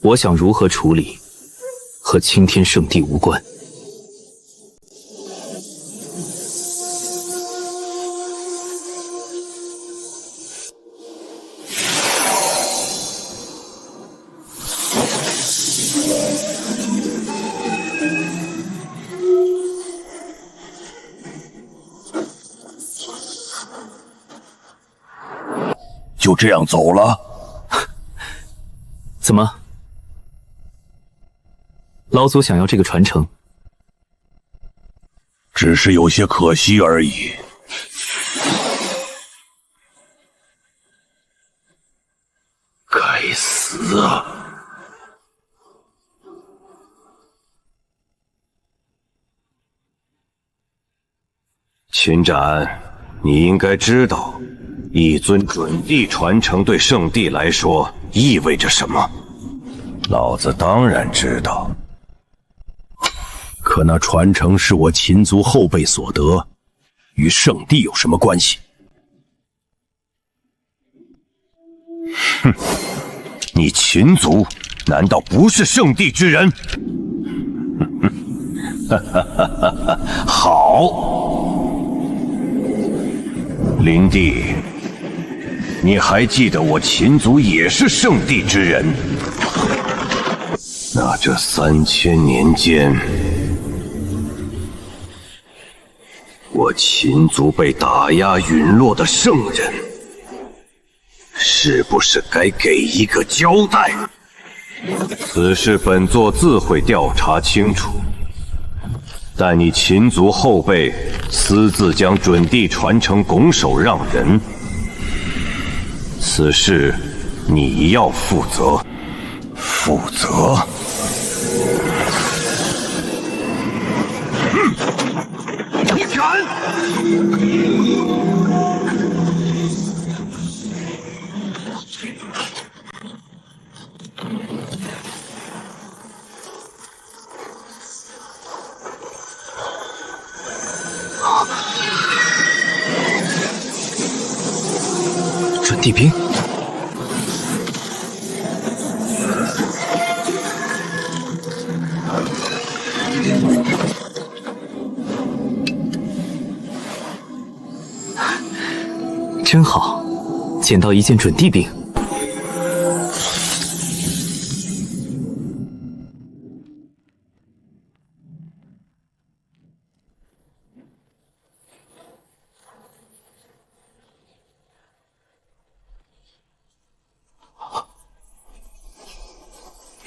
我想如何处理，和青天圣地无关。就这样走了？怎么？老祖想要这个传承？只是有些可惜而已。该死啊！秦斩，你应该知道，一尊准地传承对圣地来说意味着什么。老子当然知道，可那传承是我秦族后辈所得，与圣地有什么关系？哼！你秦族难道不是圣地之人？好，灵帝，你还记得我秦族也是圣地之人？那这3000年间，我秦族被打压陨落的圣人，是不是该给一个交代？此事本座自会调查清楚。但你秦族后辈私自将准地传承拱手让人，此事你要负责。负责？你敢！准地兵。真好，捡到一件准地兵。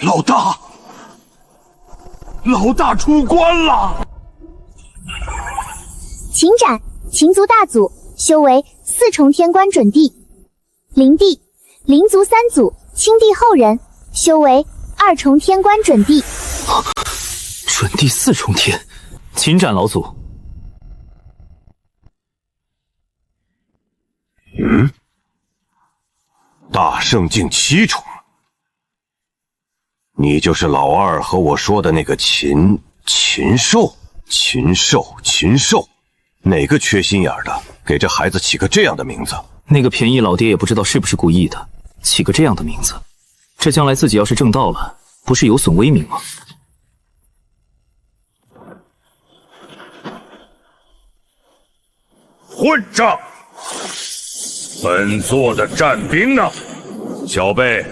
老大，老大出关了！秦斩，秦族大祖，修为4重天官准地。灵帝，灵族3祖，青帝后人，修为2重天官准地。准地4重天，秦斩老祖。大圣境7重。你就是老二和我说的那个禽兽，哪个缺心眼的给这孩子起个这样的名字？那个便宜老爹也不知道是不是故意的，起个这样的名字，这将来自己要是正道了，不是有损威名吗？混账！本座的战兵呢？小辈，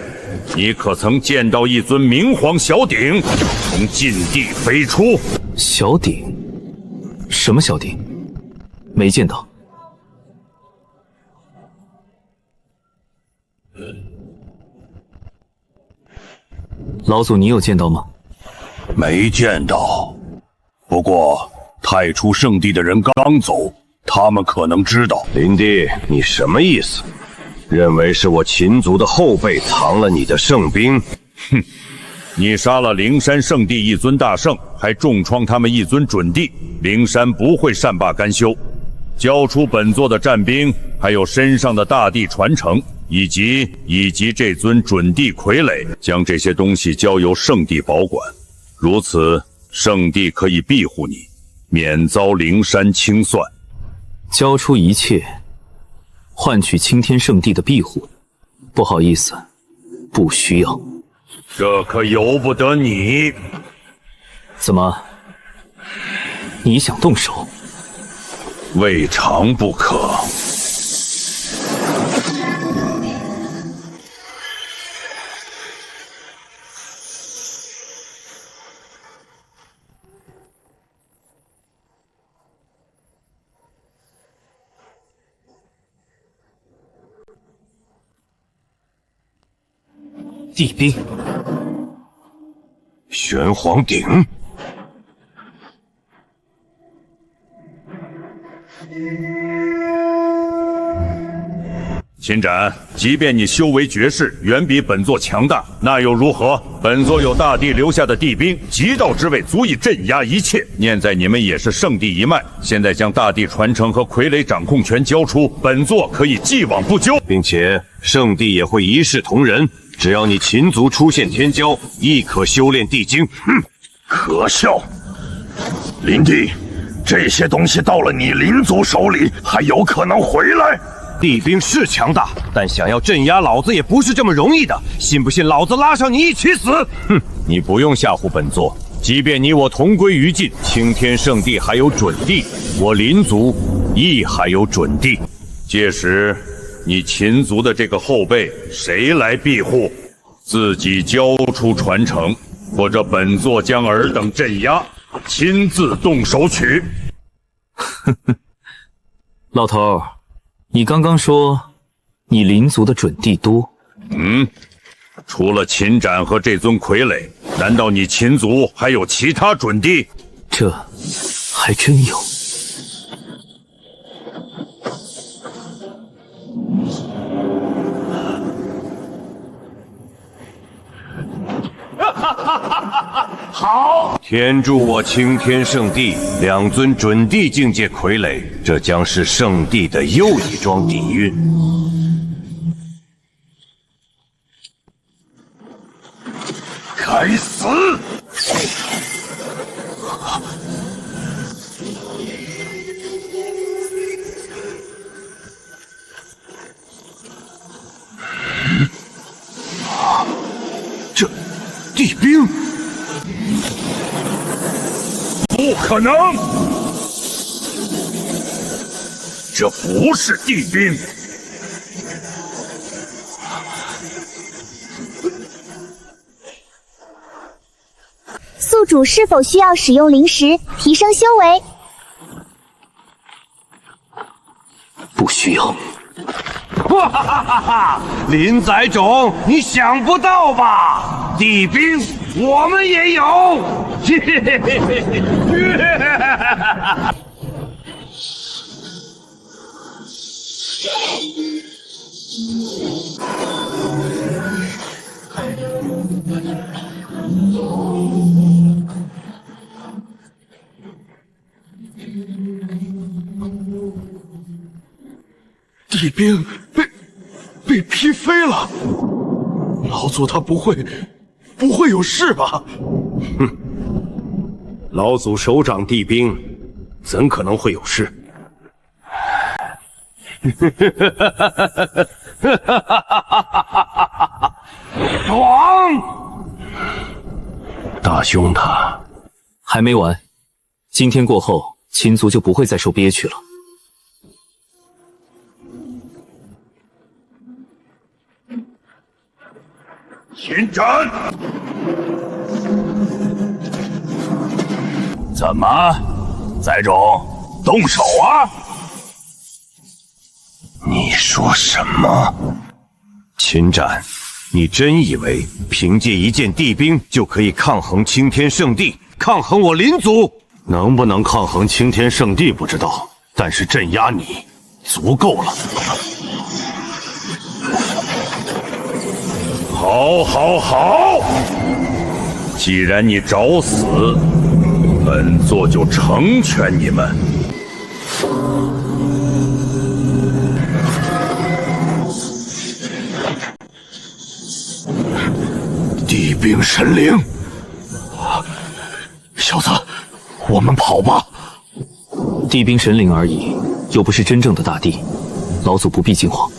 你可曾见到一尊明皇小鼎从禁地飞出？小鼎？什么小鼎？没见到。老祖，你有见到吗？没见到。不过太初圣地的人刚走，他们可能知道。灵帝，你什么意思？认为是我秦族的后辈藏了你的圣兵？哼！你杀了灵山圣地一尊大圣，还重创他们一尊准地，灵山不会善罢甘休。交出本座的战兵，还有身上的大地传承，以及这尊准地傀儡，将这些东西交由圣地保管。如此，圣地可以庇护你，免遭灵山清算。交出一切，换取青天圣地的庇护。不好意思，不需要。这可由不得你。怎么？你想动手？未尝不可。地兵，玄黄鼎。秦斩，即便你修为绝世，远比本座强大，那又如何？本座有大帝留下的地兵，极道之位足以镇压一切。念在你们也是圣地一脉，现在将大帝传承和傀儡掌控权交出，本座可以既往不咎，并且圣地也会一视同仁。只要你秦族出现天骄，亦可修炼地经。可笑！灵帝，这些东西到了你灵族手里，还有可能回来？地兵是强大，但想要镇压老子也不是这么容易的。信不信老子拉上你一起死？哼！你不用吓唬本座，即便你我同归于尽，青天圣地还有准地，我林族亦还有准地。届时，你秦族的这个后辈谁来庇护？自己交出传承，或者本座将尔等镇压，亲自动手取。呵呵，老头，你刚刚说你灵族的准地多？除了秦斩和这尊傀儡，难道你秦族还有其他准地？这还真有。好！天助我青天圣地2尊准地境界傀儡，这将是圣地的又一桩底蕴。该死！这地兵。不可能！这不是地兵，宿主是否需要使用灵石提升修为？不需要。哈哈哈哈！林宰种，你想不到吧？地兵我们也有。嘿嘿嘿嘿嘿嘿！地兵被劈飞了，老祖他不会有事吧？哼，老祖手掌地兵，怎可能会有事？王，大兄他还没完，今天过后，秦族就不会再受憋屈了。秦斩！怎么，宰种，动手啊？你说什么？秦斩，你真以为凭借一件地兵就可以抗衡青天圣地，抗衡我林祖？能不能抗衡青天圣地不知道，但是镇压你足够了。好，好，好！既然你找死，本座就成全你们。地兵神灵，小子，我们跑吧。地兵神灵而已，又不是真正的大帝，老祖不必惊慌。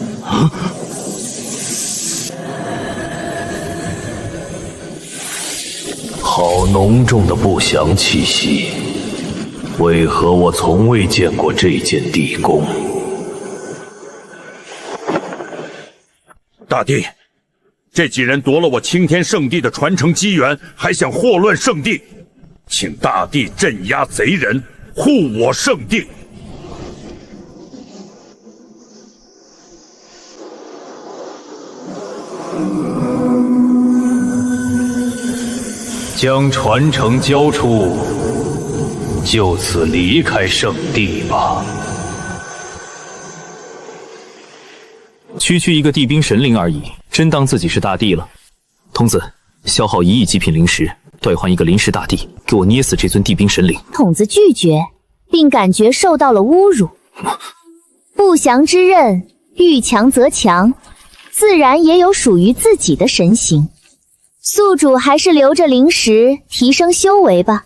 好浓重的不祥气息，为何我从未见过这件地宫？大帝，这几人夺了我青天圣地的传承机缘，还想祸乱圣地，请大帝镇压贼人，护我圣地。将传承交出，就此离开圣地吧。区区一个地兵神灵而已，真当自己是大帝了？童子，消耗1亿极品灵石，兑换一个临时大帝，给我捏死这尊地兵神灵。童子拒绝，并感觉受到了侮辱。不祥之刃，遇强则强，自然也有属于自己的神形。宿主还是留着灵石提升修为吧。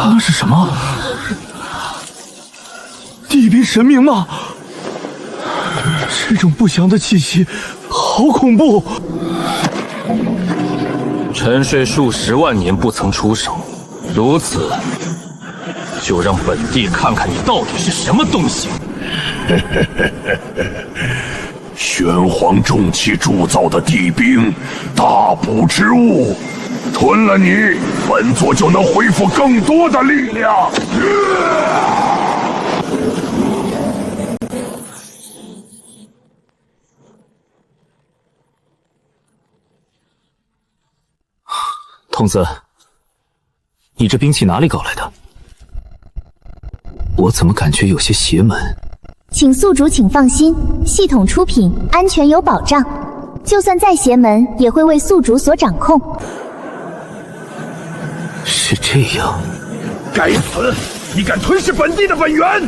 那是什么？地兵神明吗？这种不祥的气息，好恐怖！沉睡数十万年不曾出手，如此，就让本帝看看你到底是什么东西。玄黄重气铸造的地兵，大补之物，吞了你，本座就能恢复更多的力量。童子，你这兵器哪里搞来的？我怎么感觉有些邪门？请宿主请放心，系统出品，安全有保障，就算再邪门，也会为宿主所掌控。是这样。该死！你敢吞噬本地的本源！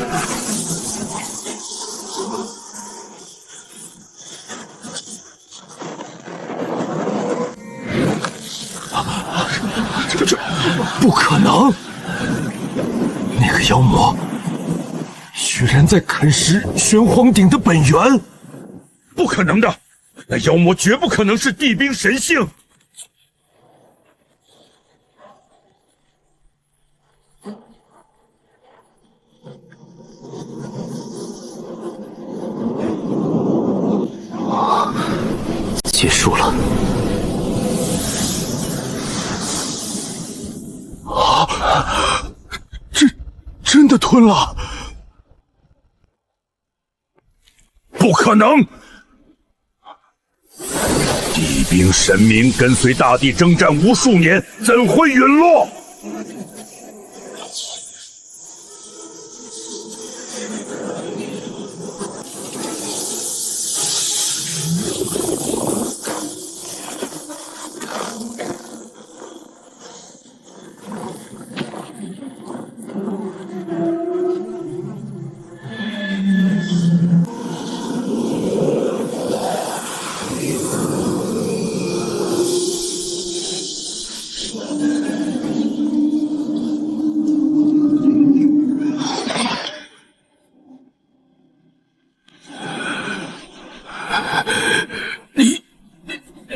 这不可能！那个妖魔居然在啃食玄黄鼎的本源！不可能的，那妖魔绝不可能是地兵神性。结束了。啊！真的吞了？不可能！地兵神明跟随大帝征战无数年，怎会陨落？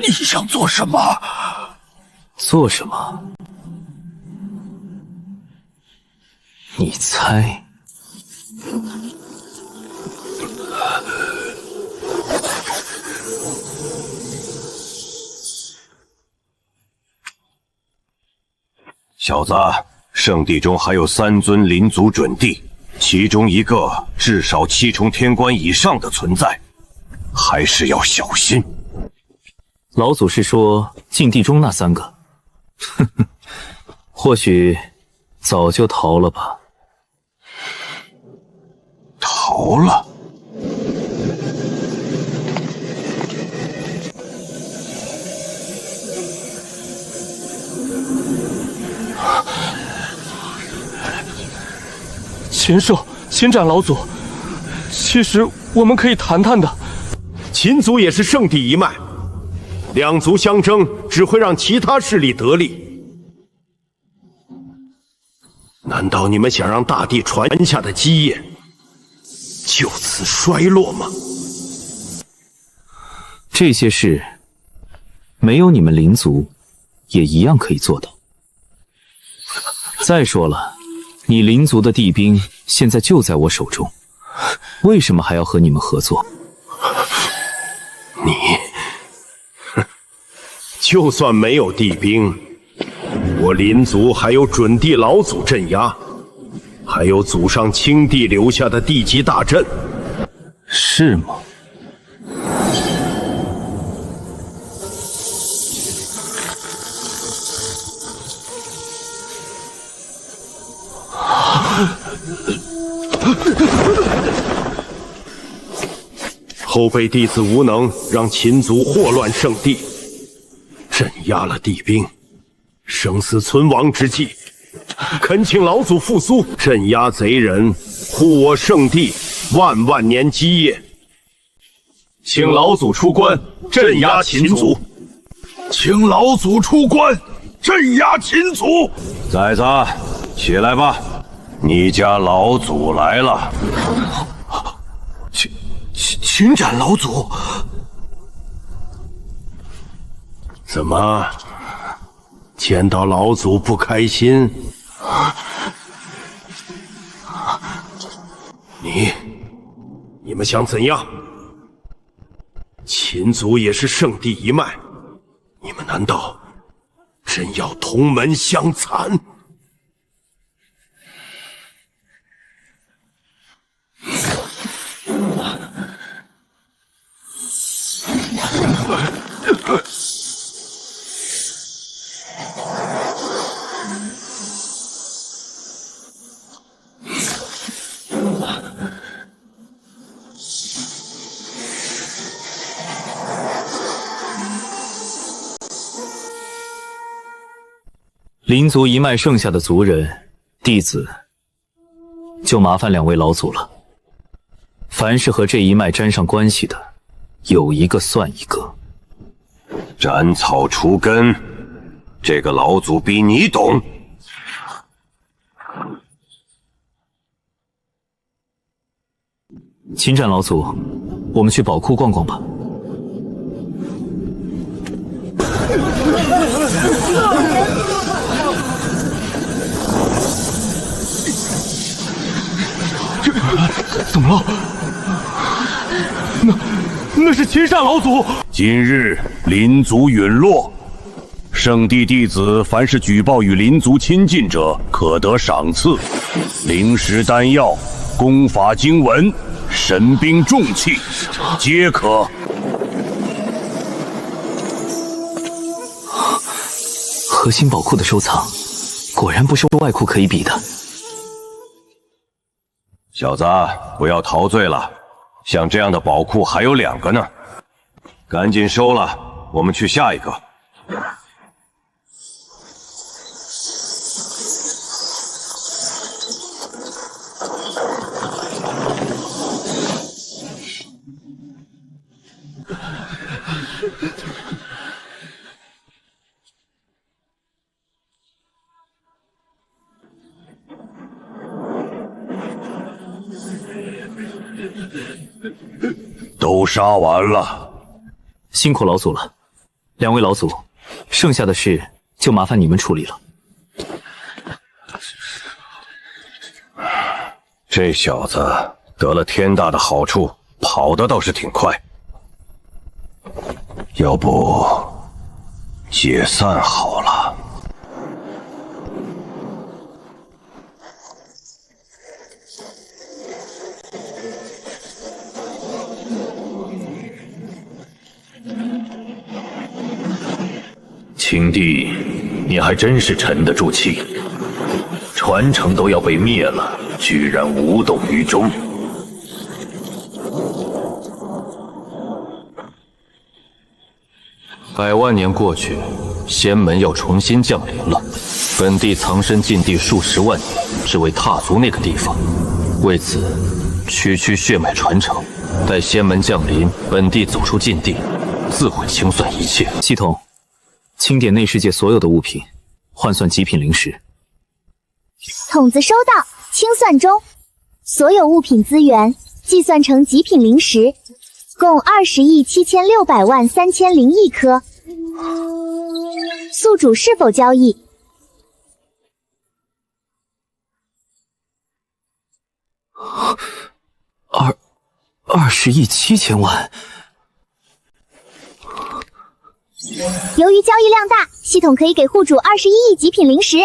你想做什么？做什么？你猜？小子，圣地中还有3尊灵族准帝，其中一个至少7重天关以上的存在，还是要小心。老祖是说禁地中那3个？哼哼，或许早就逃了吧。逃了？禽兽，秦斩老祖。其实我们可以谈谈的。秦族也是圣地一脉，两族相争只会让其他势力得利。难道你们想让大地传下的基业就此衰落吗？这些事没有你们灵族也一样可以做到。再说了，你灵族的地兵现在就在我手中，为什么还要和你们合作？你，就算没有地兵，我灵族还有准帝老祖镇压，还有祖上青帝留下的地级大阵。是吗？后辈弟子无能，让秦族祸乱圣地，镇压了地兵，生死存亡之际，恳请老祖复苏，镇压贼人，护我圣地万万年基业。请老祖出关，镇压秦族。请老祖出关，镇压秦族。崽子，起来吧，你家老祖来了。秦斩老祖。怎么，见到老祖不开心？你们想怎样？秦族也是圣地一脉，你们难道真要同门相残？灵族一脉剩下的族人弟子，就麻烦2位老祖了。凡是和这一脉沾上关系的，有一个算一个。斩草除根，这个老祖比你懂。秦斩老祖，我们去宝库逛逛吧。怎么了？那是是秦善老祖。今日灵族陨落，圣地弟子凡是举报与灵族亲近者，可得赏赐灵石、丹药、功法经文、神兵重器，皆可。核心宝库的收藏，果然不是外库可以比的。小子，不要陶醉了，像这样的宝库还有2个呢，赶紧收了，我们去下一个。都杀完了，辛苦老祖了。2位老祖，剩下的事就麻烦你们处理了。这小子得了天大的好处，跑得倒是挺快。要不解散好了。青帝，你还真是沉得住气，传承都要被灭了，居然无动于衷。100万年过去，仙门要重新降临了。本帝藏身禁地数10万年，只为踏足那个地方。为此，区区血脉传承。待仙门降临，本帝走出禁地，自会清算一切。系统，清点内世界所有的物品，换算极品灵石。筒子收到，清算中。所有物品资源计算成极品灵石，共20.76,3001颗。宿主是否交易？20.7万。由于交易量大，系统可以给户主21亿极品灵石。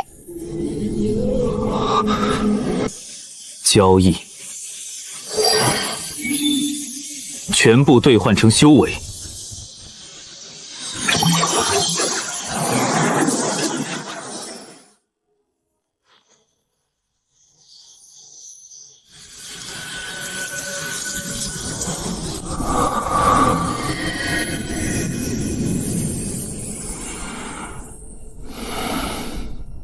交易全部兑换成修为。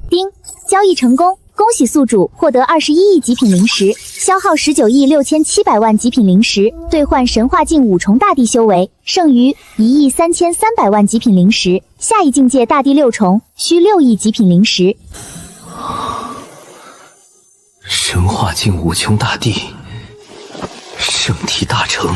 丁，交易成功，恭喜宿主获得21亿极品灵石，消耗19.67亿极品灵石，兑换神化境5重大地修为，剩余1.33亿极品灵石，下一境界大地6重，需6亿极品灵石。神化境5重大地，圣体大成。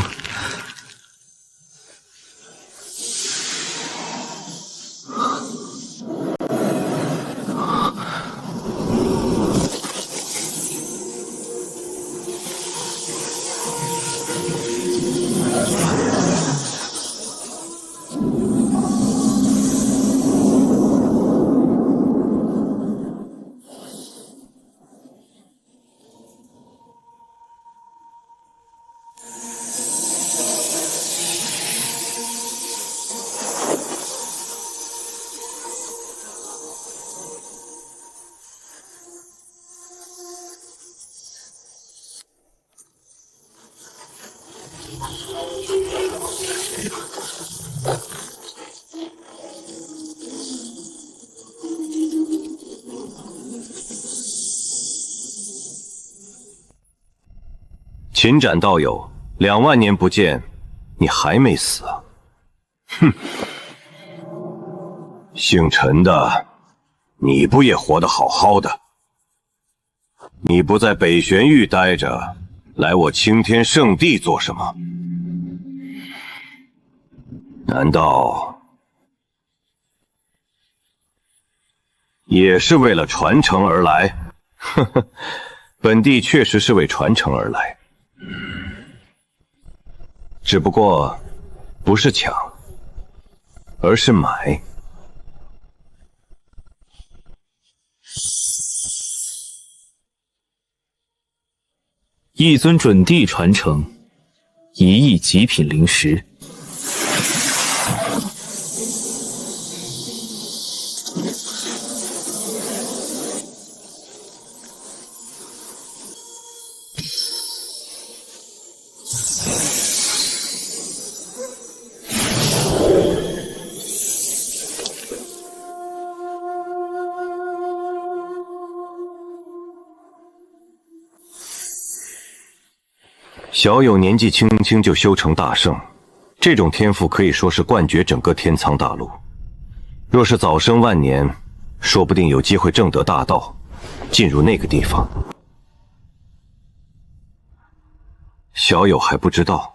秦斩道友，2万年不见，你还没死啊？哼！姓陈的，你不也活得好好的？你不在北玄域待着，来我青天圣地做什么？难道也是为了传承而来？呵呵，本帝确实是为传承而来。只不过，不是抢，而是买。一尊准地传承，1亿极品灵石。小友年纪轻轻就修成大圣，这种天赋可以说是冠绝整个天苍大陆。若是早生晚年，说不定有机会证得大道，进入那个地方。小友还不知道。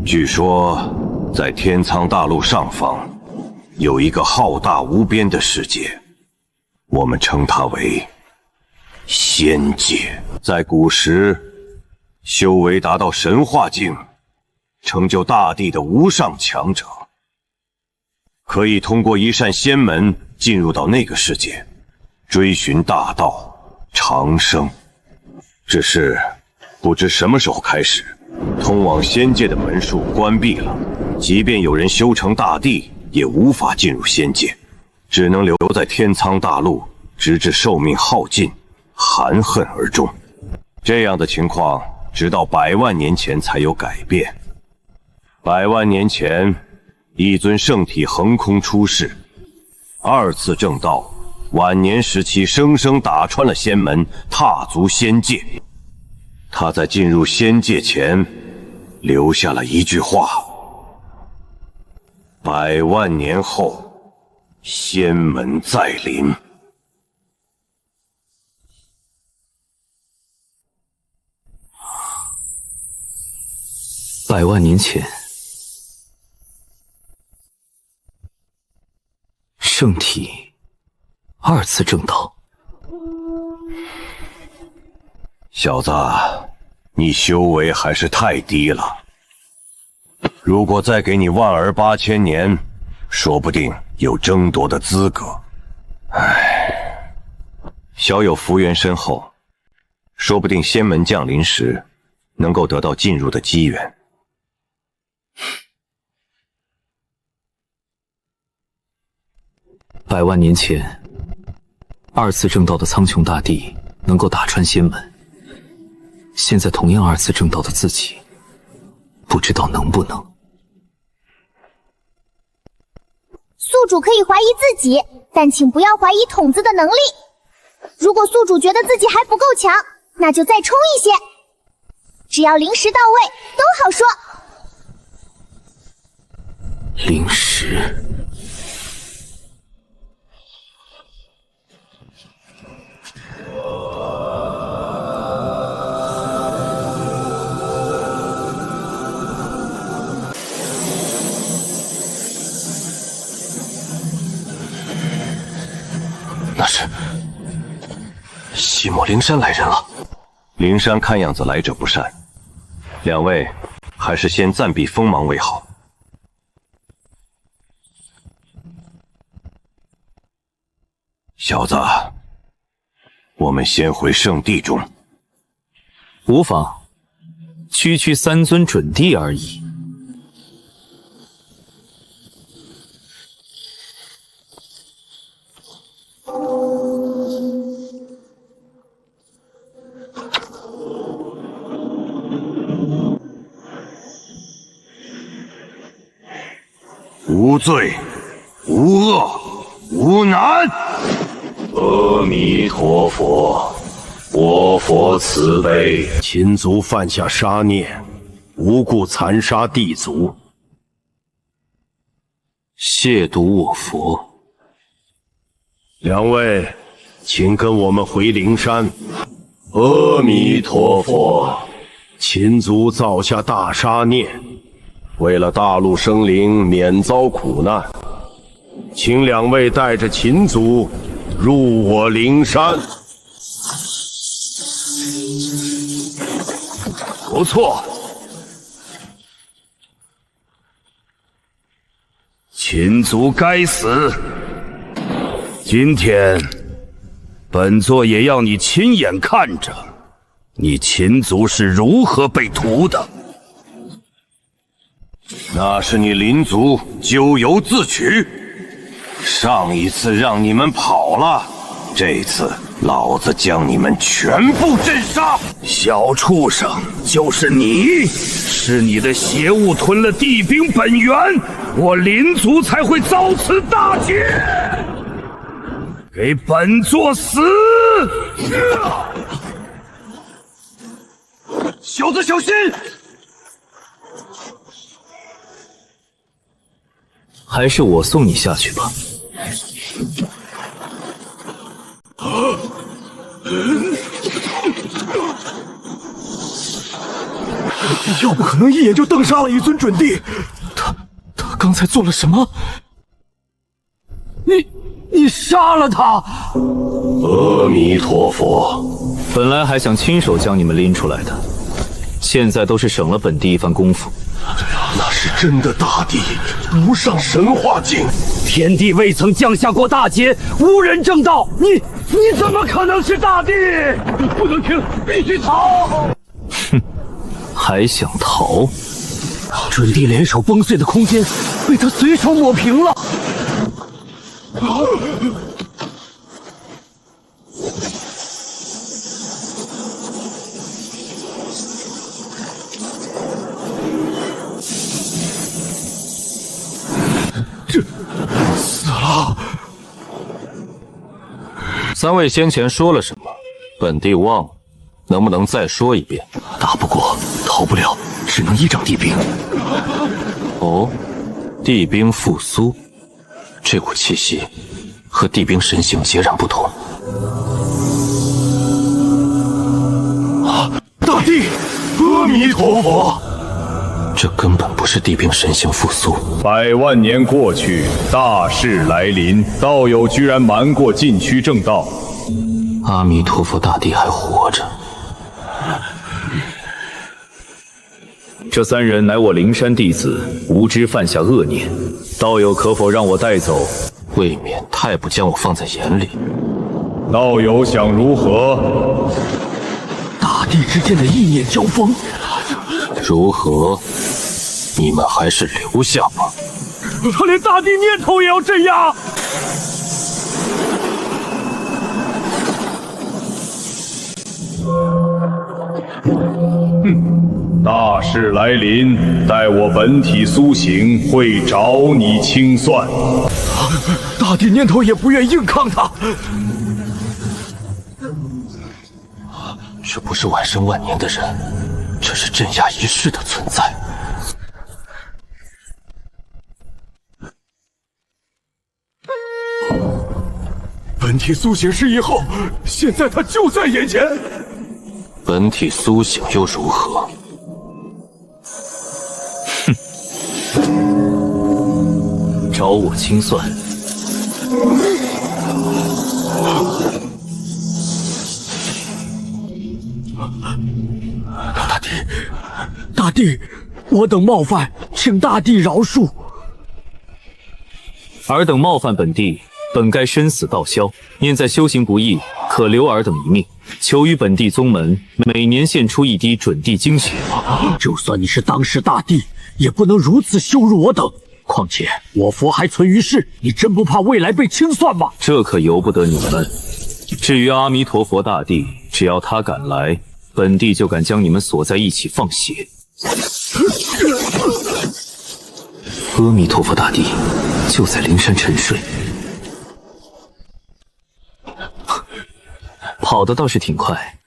据说，在天苍大陆上方，有一个浩大无边的世界，我们称它为仙界。在古时，修为达到神化境，成就大地的无上强者，可以通过一扇仙门进入到那个世界，追寻大道，长生。只是不知什么时候开始，通往仙界的门数关闭了，即便有人修成大帝，也无法进入仙界，只能留在天苍大陆，直至寿命耗尽，含恨而终。这样的情况，直到100万年前才有改变。100万年前，一尊圣体横空出世，2次正道，晚年时期生生打穿了仙门，踏足仙界。他在进入仙界前留下了一句话：100万年后，仙门再临。100万年前，圣体2次正道。小子，你修为还是太低了。如果再给你1儿8000年，说不定有争夺的资格。唉，小友福缘深厚，说不定仙门降临时，能够得到进入的机缘。100万年前，2次正道的苍穹大帝能够打穿仙门。现在同样2次正道的自己，不知道能不能。宿主可以怀疑自己，但请不要怀疑筒子的能力。如果宿主觉得自己还不够强，那就再冲一些。只要灵石到位，都好说。灵石。那是西莫灵山来人了。灵山看样子来者不善，两位还是先暂避锋芒为好。小子，我们先回圣地中。无妨，区区3尊准地而已。无罪，无恶，无难。阿弥陀佛，我佛慈悲。秦族犯下杀孽，无故残杀地族，亵渎我佛。两位，请跟我们回灵山。阿弥陀佛。秦族造下大杀孽，为了大陆生灵免遭苦难，请两位带着秦族入我灵山。不错，秦族该死！今天，本座也要你亲眼看着，你秦族是如何被屠的。那是你林族咎由自取。上一次让你们跑了，这次老子将你们全部震杀！小畜生，就是你，是你的邪物吞了地兵本源，我林族才会遭此大劫。给本座死！小子小心！还是我送你下去吧。要不可能一眼就瞪杀了一尊准帝。他刚才做了什么？你杀了他！阿弥陀佛。本来还想亲手将你们拎出来的，现在都是省了本帝一番功夫。那是真的大帝，无上神化境。天帝未曾降下过大劫，无人正道。你怎么可能是大帝？不能停，必须逃！哼，还想逃？准帝联手崩碎的空间，被他随手抹平了。死了！三位先前说了什么？本帝忘了，能不能再说一遍？打不过，逃不了，只能依仗地兵。哦，地兵复苏，这股气息和地兵神形截然不同。大帝，阿弥陀佛！这根本不是地兵神形复苏。100万年过去，大事来临，道友居然瞒过禁区正道。阿弥陀佛，大帝还活着。这三人乃我灵山弟子，无知犯下恶念，道友可否让我带走？未免太不将我放在眼里。道友想如何？大帝之间的意念交锋，如何？你们还是留下吧。他连大帝念头也要镇压。大事来临，待我本体苏醒，会找你清算。大帝念头也不愿硬抗他。这不是晚生万年的人，这是镇压一世的存在。本体苏醒时以后，现在他就在眼前。本体苏醒又如何？哼，找我清算。大帝，我等冒犯，请大帝饶恕。尔等冒犯本帝，本该身死道消。念在修行不易，可留尔等一命，求于本帝宗门每年献出1滴准帝精血。就算你是当世大帝，也不能如此羞辱我等。况且我佛还存于世，你真不怕未来被清算吗？这可由不得你们。至于阿弥陀佛大帝，只要他敢来，本帝就敢将你们锁在一起放血。阿弥陀佛大帝就在灵山沉睡，跑得倒是挺快，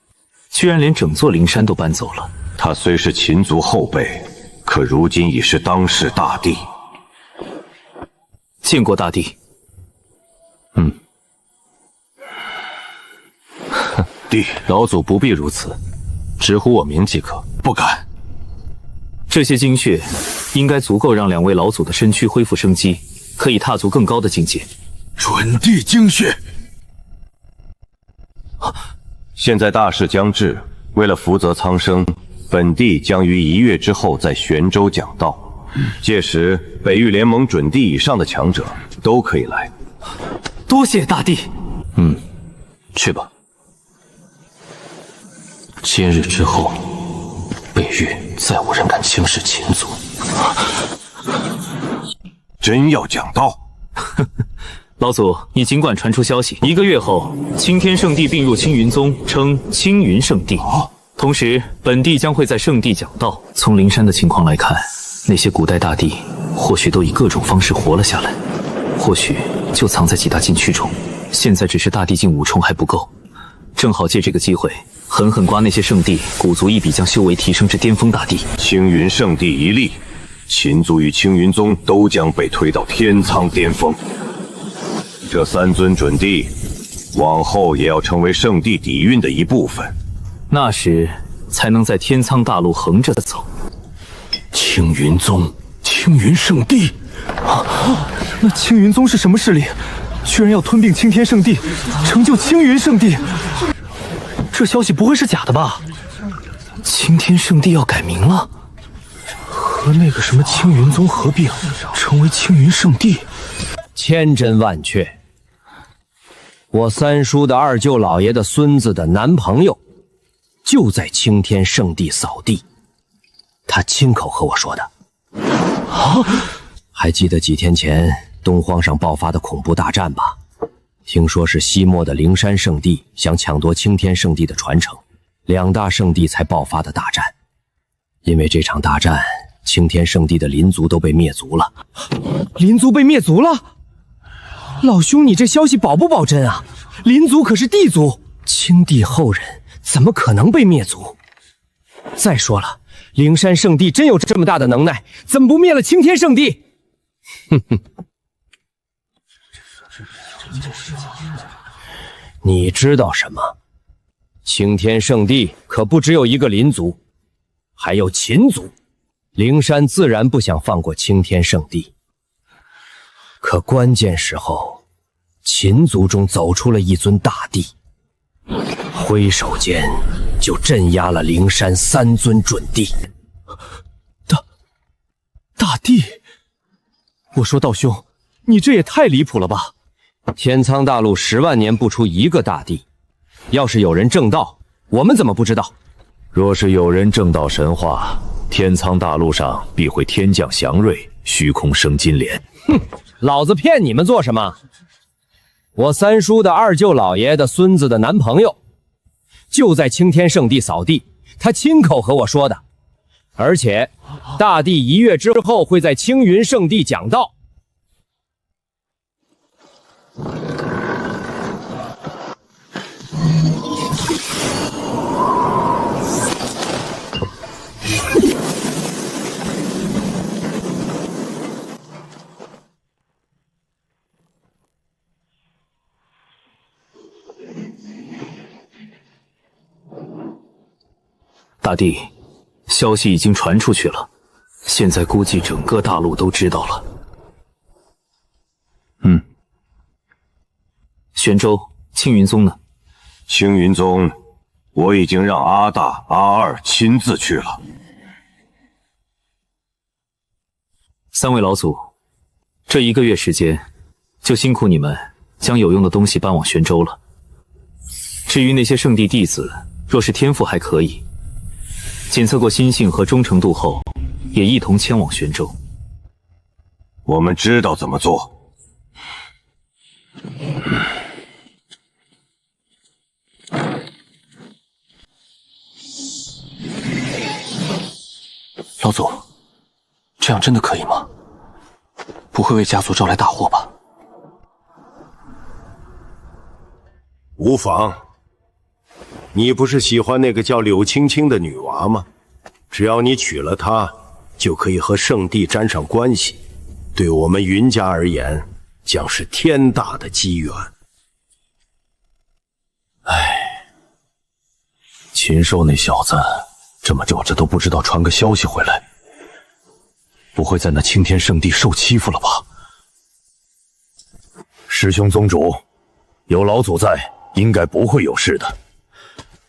居然连整座灵山都搬走了。他虽是秦族后辈，可如今已是当世大帝。见过大帝。帝，老祖不必如此，直呼我名即可。不敢。这些精血应该足够让2位老祖的身躯恢复生机。可以踏足更高的境界。准地精血。现在大势将至，为了福泽苍生，本地将于1月之后在玄州讲道。届时，北域联盟准地以上的强者都可以来。多谢大帝。去吧。今日之后，北域再无人敢轻视秦族。真要讲道？老祖，你尽管传出消息，1个月后，青天圣地并入青云宗，称青云圣地。同时，本地将会在圣地讲道。从灵山的情况来看，那些古代大帝或许都以各种方式活了下来，或许就藏在几大禁区中。现在只是大帝境5重还不够，正好借这个机会狠狠刮那些圣地，鼓足一笔将修为提升至巅峰大帝。青云圣地一立，秦族与青云宗都将被推到天苍巅峰。这3尊准帝，往后也要成为圣地底蕴的一部分。那时才能在天苍大陆横着走。青云宗、青云圣地，那青云宗是什么势力？居然要吞并青天圣地，成就青云圣地？这消息不会是假的吧？青天圣地要改名了，和那个什么青云宗合并，成为青云圣地。千真万确。我三叔的二舅老爷的孙子的男朋友，就在青天圣地扫地，他亲口和我说的。还记得几天前东荒上爆发的恐怖大战吧？听说是西漠的灵山圣地想抢夺青天圣地的传承，2大圣地才爆发的大战。因为这场大战，青天圣地的灵族都被灭族了。灵族被灭族了？老兄，你这消息保不保真啊？灵族可是地族，青帝后人怎么可能被灭族？再说了，灵山圣地真有这么大的能耐，怎么不灭了青天圣地？哼哼，你知道什么？青天圣地可不只有一个灵族，还有秦族。灵山自然不想放过青天圣地，可关键时候，秦族中走出了一尊大帝，挥手间就镇压了灵山3尊准帝。大帝，我说道兄，你这也太离谱了吧！天苍大陆10万年不出一个大帝，要是有人正道，我们怎么不知道？若是有人正道神话，天苍大陆上必会天降祥瑞，虚空生金莲。哼，老子骗你们做什么？我三叔的二舅老爷的孙子的男朋友，就在青天圣地扫地，他亲口和我说的。而且，大帝1月之后会在青云圣地讲道。大帝，消息已经传出去了，现在估计整个大陆都知道了。玄州青云宗呢？青云宗，我已经让阿大、阿二亲自去了。3位老祖，这1个月时间，就辛苦你们将有用的东西搬往玄州了。至于那些圣地弟子，若是天赋还可以，检测过心性和忠诚度后，也一同迁往玄州。我们知道怎么做。老祖，这样真的可以吗？不会为家族招来大祸吧？无妨。你不是喜欢那个叫柳青青的女娃吗？只要你娶了她，就可以和圣地沾上关系，对我们云家而言，将是天大的机缘。禽兽那小子这么久，这都不知道传个消息回来，不会在那青天圣地受欺负了吧？师兄宗主，有老祖在，应该不会有事的。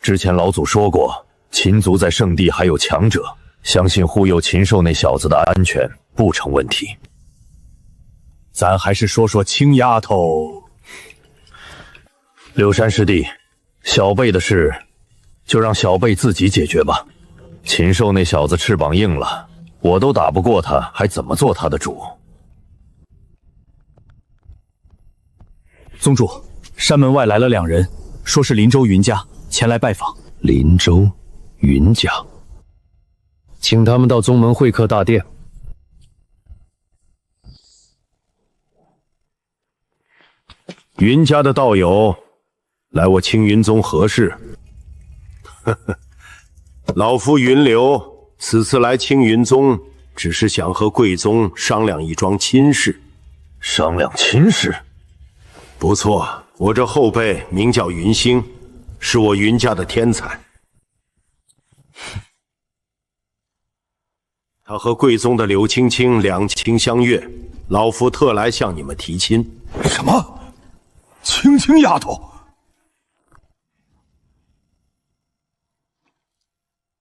之前老祖说过，秦族在圣地还有强者，相信护佑禽兽那小子的安全不成问题。咱还是说说青丫头。柳山师弟，小辈的事就让小辈自己解决吧。禽兽那小子翅膀硬了，我都打不过他，还怎么做他的主？宗主，山门外来了2人，说是林州云家前来拜访。林州云家，请他们到宗门会客大殿。云家的道友来我青云宗何事？呵呵，老夫云流此次来青云宗，只是想和贵宗商量一桩亲事。商量亲事？不错，我这后辈名叫云星，是我云家的天才。他和贵宗的柳青青两情相悦，老夫特来向你们提亲。什么？青青丫头？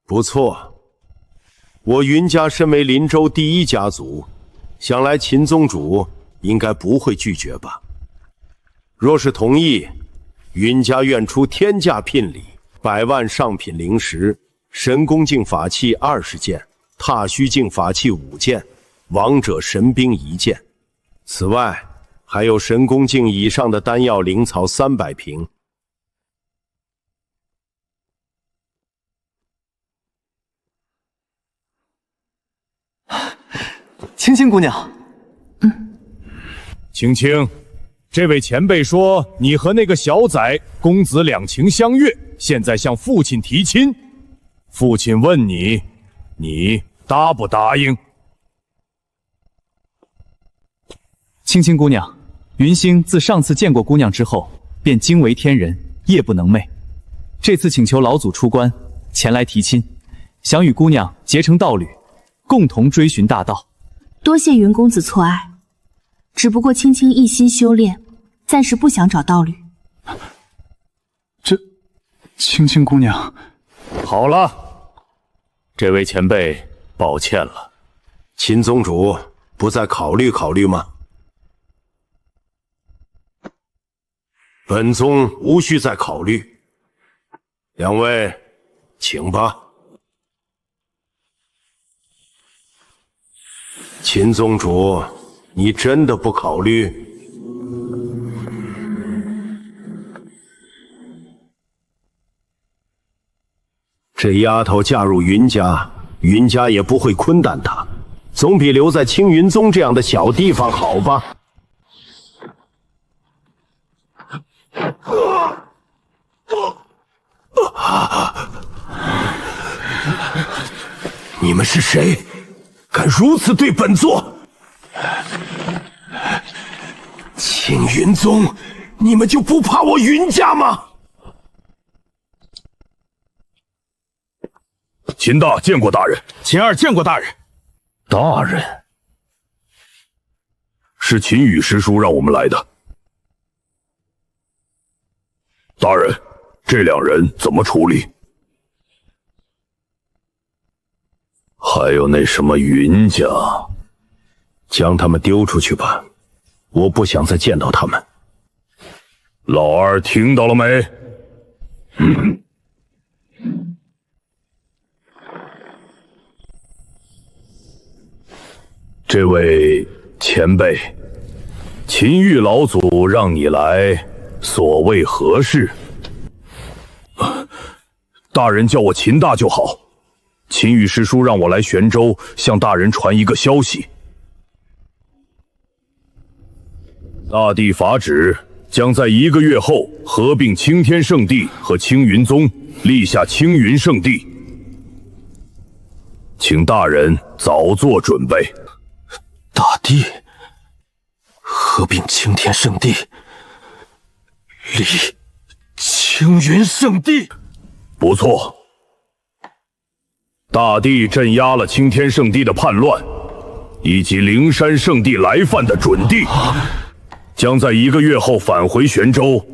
不错，我云家身为林州第一家族，想来秦宗主应该不会拒绝吧？若是同意，云家愿出天价聘礼，100万上品灵石，神功境法器20件，踏虚境法器5件，王者神兵1件。此外，还有神功境以上的丹药灵草300瓶。青青姑娘，青青，这位前辈说你和那个小崽公子两情相悦，现在向父亲提亲。父亲问你，你答不答应？青青姑娘，云星自上次见过姑娘之后，便惊为天人，夜不能寐。这次请求老祖出关，前来提亲，想与姑娘结成道侣，共同追寻大道。多谢云公子错爱，只不过青青一心修炼，暂时不想找道侣。这，青青姑娘，好了，这位前辈，抱歉了。秦宗主不再考虑考虑吗？本宗无需再考虑。两位，请吧。秦宗主，你真的不考虑？这丫头嫁入云家，云家也不会亏待她，总比留在青云宗这样的小地方好吧？你们是谁？敢如此对本座？青云宗，你们就不怕我云家吗？秦大见过大人，秦二见过大人。大人，是秦羽师叔让我们来的。大人，这2人怎么处理？还有那什么云家，将他们丢出去吧，我不想再见到他们。老二听到了没？这位前辈，秦玉老祖让你来，所谓何事？大人叫我秦大就好。秦羽师叔让我来玄州，向大人传一个消息。大帝法旨将在1个月后合并青天圣地和青云宗，立下青云圣地，请大人早做准备。大帝合并青天圣地，立青云圣地，不错。大帝镇压了青天圣地的叛乱，以及灵山圣地来犯的准地。将在1个月后返回玄州，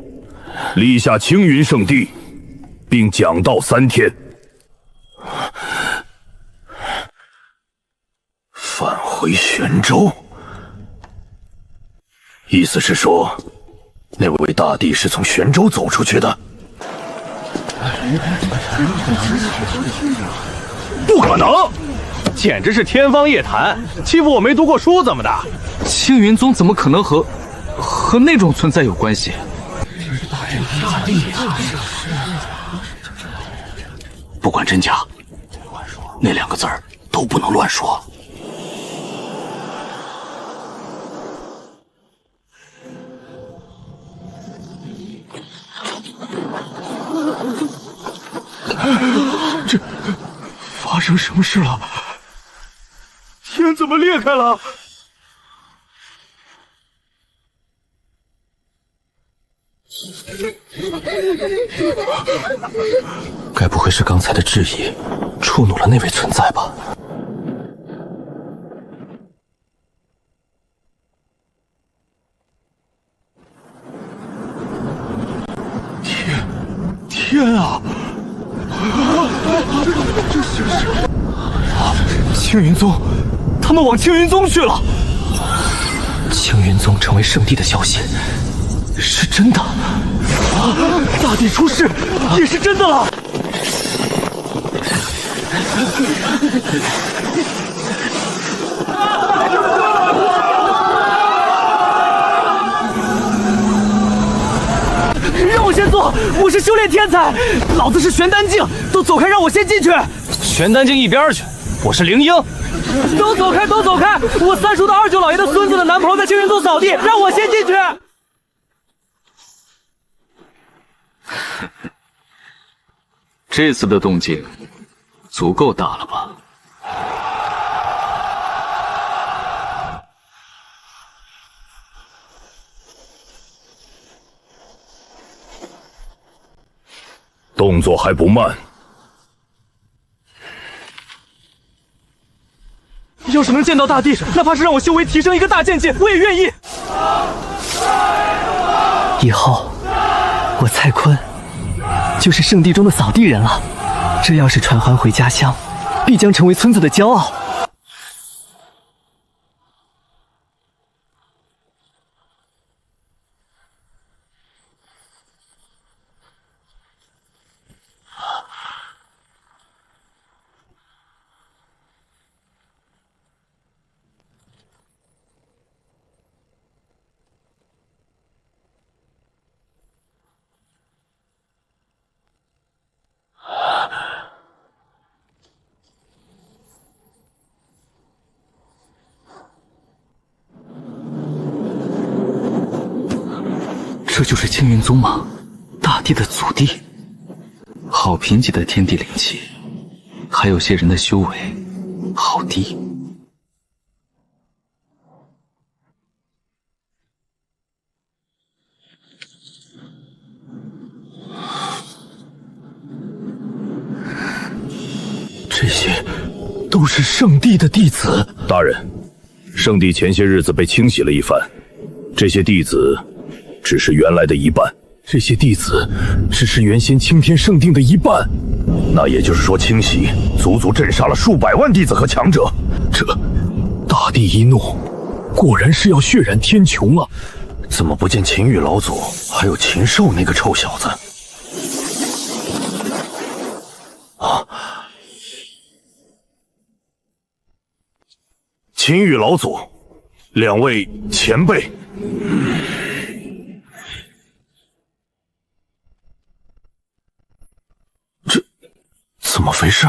立下青云圣地，并讲道3天。返回玄州，意思是说，那位大帝是从玄州走出去的？不可能！简直是天方夜谭！欺负我没读过书怎么的？青云宗怎么可能和那种存在有关系？不管真假，那2个字儿都不能乱说。这发生什么事了？天怎么裂开了？该不会是刚才的质疑触怒了那位存在吧？天啊！青云宗，他们往青云宗去了。青云宗成为圣地的消息是真的。大帝出世也是真的了。让我先做，我是修炼天才，老子是玄丹境，都走开，让我先进去。玄丹境一边去，我是灵婴。都走开，都走开！我三叔的29老爷的孙子的男朋友在青云宗扫地，让我先进去。这次的动静足够大了吧？动作还不慢。要是能见到大帝，哪怕是让我修为提升一个大渐进，我也愿意。以后我蔡坤就是圣地中的扫地人了。这要是传还回家乡，必将成为村子的骄傲。这就是青云宗吗？大帝的祖地，好贫瘠的天地灵气，还有些人的修为好低。这些都是圣地的弟子。大人，圣地前些日子被清洗了一番，这些弟子只是原来的一半。这些弟子只是原先青天圣定的一半。那也就是说，清洗足足镇杀了数百万弟子和强者。这大帝一怒，果然是要血染天穹啊！怎么不见秦羽老祖，还有禽兽那个臭小子？啊！秦羽老祖，两位前辈。怎么回事？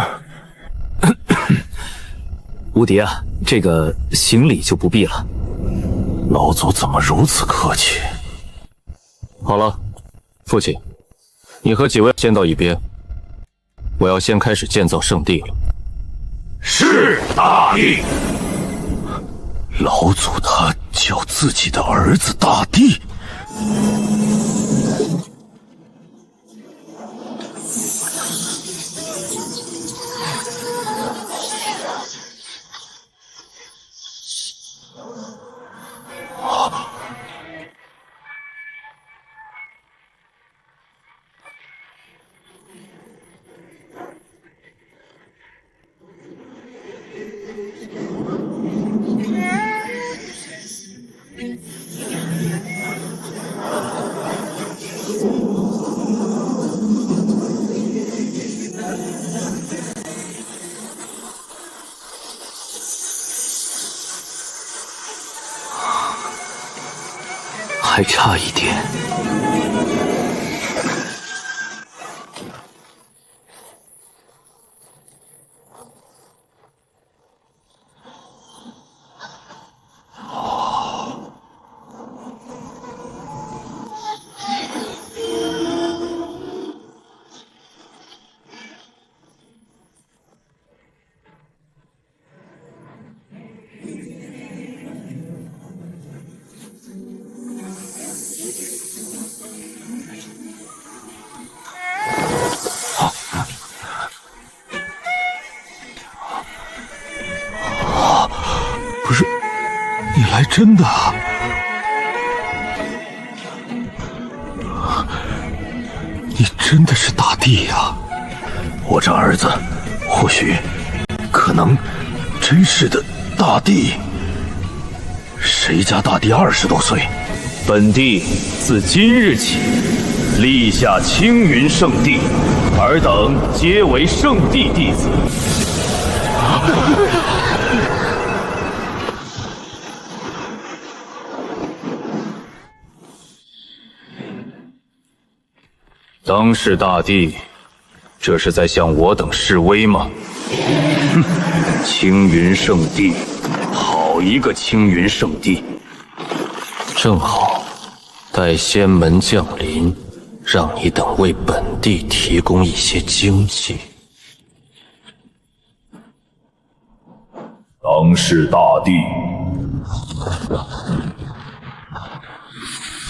无敌啊，这个行礼就不必了。老祖怎么如此客气？好了，父亲，你和几位先到一边，我要先开始建造圣地了。是大帝。老祖他叫自己的儿子大帝。还差一点。不是，你来真的啊？你真的是大帝呀！我这儿子，或许，可能，真是的大帝。谁家大帝20多岁？本帝自今日起，立下青云圣地，尔等皆为圣地弟子。当世大帝，这是在向我等示威吗？哼！青云圣地，好一个青云圣地！正好，待仙门降临，让你等为本地提供一些经济。当世大帝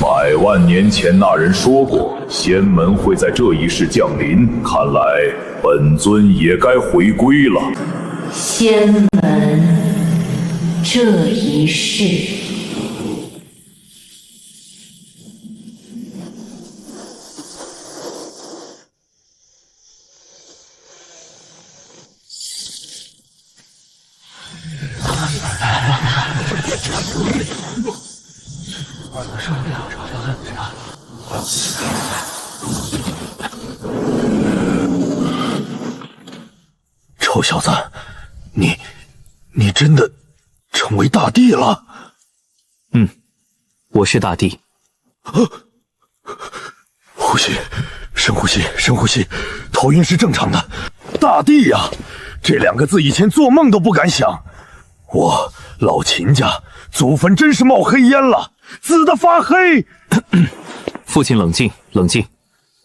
，100万年前那人说过，仙门会在这一世降临，看来本尊也该回归了。仙门这一世。臭小子，你真的成为大帝了？嗯，我是大帝。呼吸，深呼吸，深呼吸，头晕是正常的。大帝呀，这2个字以前做梦都不敢想。我老秦家祖坟真是冒黑烟了，紫的发黑。父亲，冷静，冷静。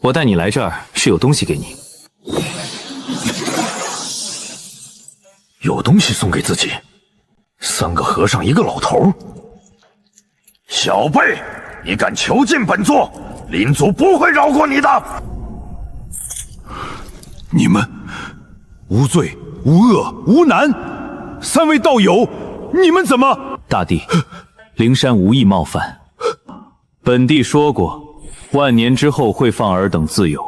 我带你来这儿是有东西给你。有东西送给自己？3个和尚，1个老头。小辈，你敢囚禁本座，林族不会饶过你的。你们无罪、无恶、无难，3位道友，你们怎么？大帝，灵山无意冒犯。本帝说过，10000年之后会放尔等自由。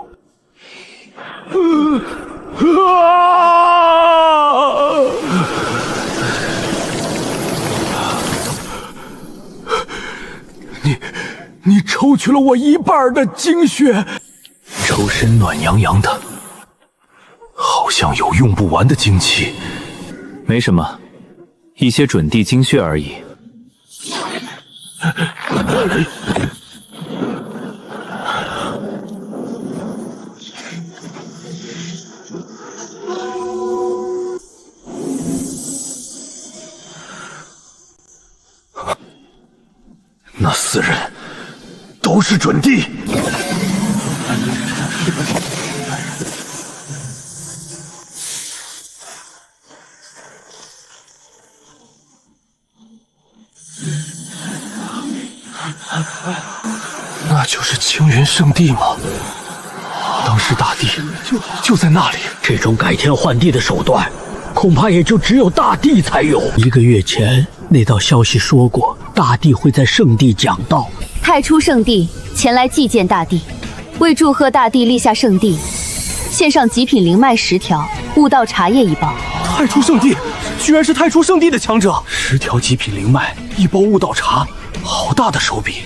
你抽取了我1半的精血，周身暖洋洋的，好像有用不完的精气。没什么，一些准地精血而已。那4人都是准地。那就是青云圣地吗？当时大帝就在那里。这种改天换地的手段，恐怕也就只有大帝才有。1个月前，那道消息说过，大帝会在圣地讲道。太初圣地前来祭见大帝，为祝贺大帝立下圣地，献上极品灵脉10条，悟道茶叶1包。太初圣地，居然是太初圣地的强者！10条极品灵脉，1包悟道茶，好大的手笔！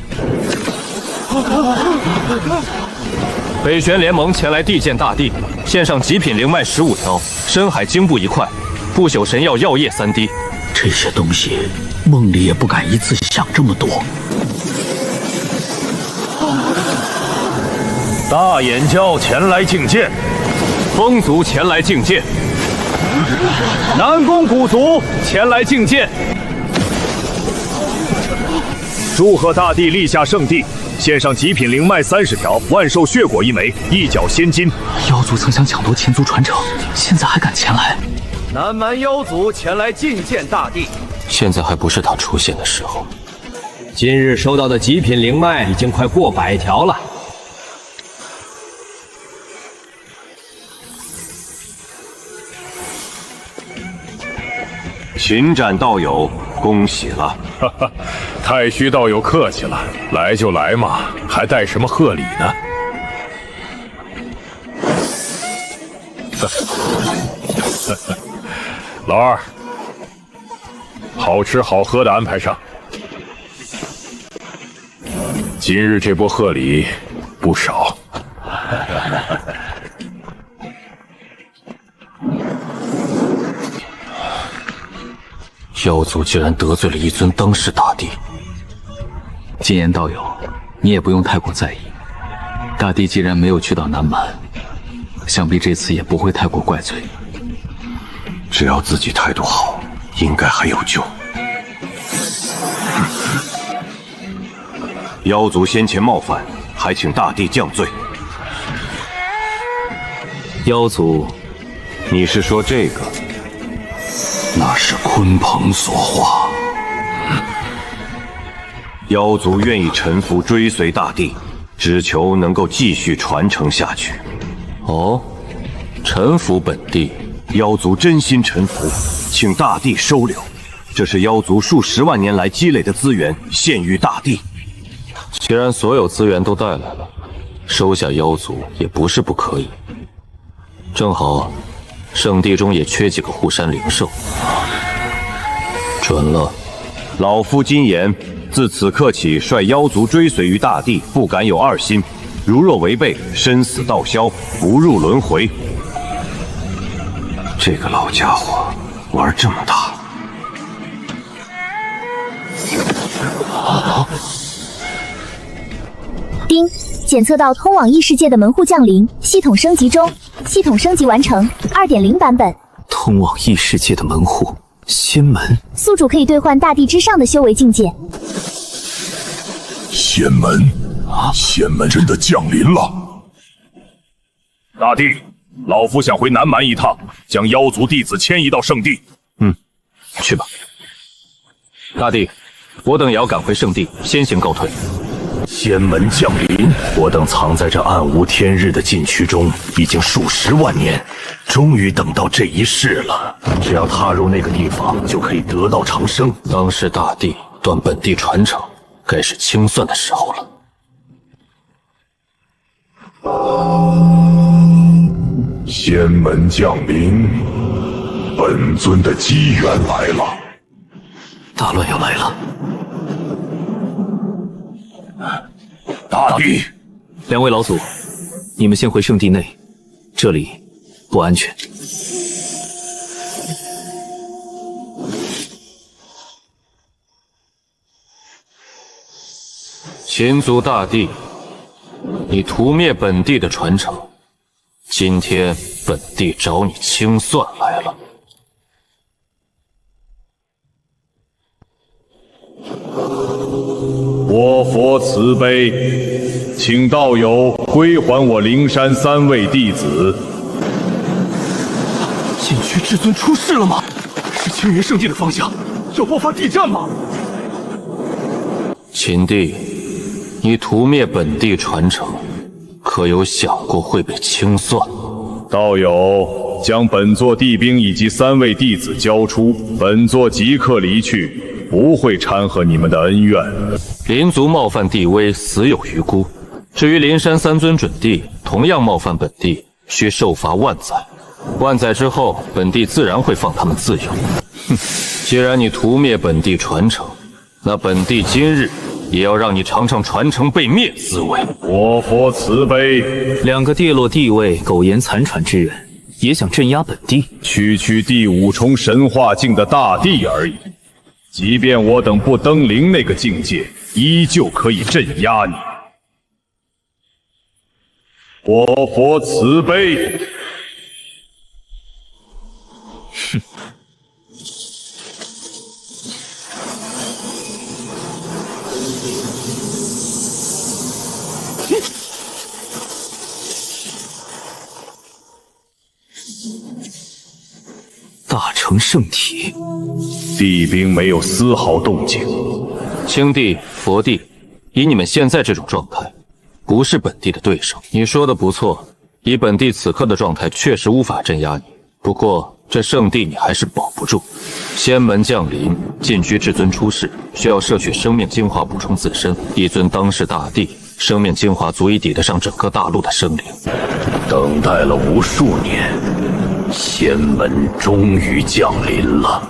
北玄联盟前来地见大帝，献上极品灵脉15条，深海晶布1块，不朽神药药液3滴。这些东西梦里也不敢一次想这么多。大眼教前来觐见，风族前来觐见，南宫古族前来觐见。祝贺大帝立下圣地，献上极品灵脉30条，万寿血果1枚，一角仙金。妖族曾想抢夺前族传承，现在还敢前来？南蛮妖族前来觐见大帝。现在还不是他出现的时候。今日收到的极品灵脉已经快过100条了。秦斩道友，恭喜了！哈哈，太虚道友客气了，来就来嘛，还带什么贺礼呢？老二，好吃好喝的安排上。今日这波贺礼不少。妖族竟然得罪了一尊当世大帝。禁言道友，你也不用太过在意。大帝既然没有去到南蛮，想必这次也不会太过怪罪。只要自己态度好，应该还有救。妖族先前冒犯，还请大帝降罪。妖族，你是说这个？那是鲲鹏所化。妖族愿意臣服追随大帝，只求能够继续传承下去。哦，臣服本地，妖族真心臣服，请大帝收留。这是妖族数10万年来积累的资源，献于大帝。既然所有资源都带来了，收下妖族也不是不可以。正好，圣地中也缺几个护山灵兽。准了，老夫金言，自此刻起率妖族追随于大帝，不敢有二心。如若违背，身死道消，不入轮回。这个老家伙玩这么大。丁，检测到通往异世界的门户降临，系统升级中，系统升级完成 2.0 版本。通往异世界的门户，仙门。宿主可以兑换大地之上的修为境界。仙门，仙门真的降临了。大帝，老夫想回南蛮一趟，将妖族弟子迁移到圣地。去吧。大帝，我等也要赶回圣地，先行告退。仙门降临，我等藏在这暗无天日的禁区中已经数10万年，终于等到这一世了。只要踏入那个地方，就可以得道长生。当世大帝断本地传承，该是清算的时候了。仙门降临，本尊的机缘来了。大乱要来了。大帝，两位老祖，你们先回圣地内，这里不安全。秦族大帝，你屠灭本地的传承，今天本地找你清算来了。我佛慈悲，请道友归还我灵山3位弟子。禁区至尊出事了吗？是青云圣地的方向，要爆发地战吗？秦帝，你屠灭本地传承，可有想过会被清算？道友，将本座帝兵以及3位弟子交出，本座即刻离去，不会掺和你们的恩怨。林族冒犯帝威，死有余辜。至于灵山3尊准帝，同样冒犯本地，需受罚万载。万载之后，本地自然会放他们自由。既然你屠灭本地传承，那本地今日也要让你尝尝传承被灭滋味。我佛慈悲，两个跌落地位、苟延残喘之人，也想镇压本地？区第5重神化境的大帝而已。即便我等不登临那个境界，依旧可以镇压你。我佛慈悲。哼。大成圣体，地兵没有丝毫动静。青帝、佛帝，以你们现在这种状态，不是本帝的对手。你说的不错，以本帝此刻的状态，确实无法镇压你。不过这圣地你还是保不住。仙门降临，禁区至尊出世，需要摄取生命精华补充自身。一尊当世大帝，生命精华足以抵得上整个大陆的生灵。等待了无数年。仙门终于降临了，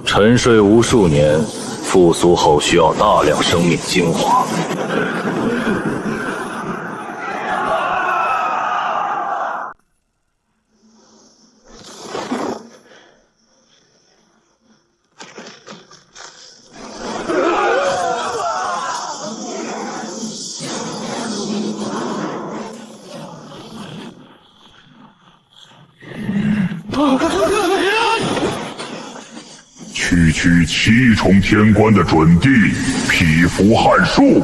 沉睡无数年，复苏后需要大量生命精华。区区7重天关的准地，匹夫撼树。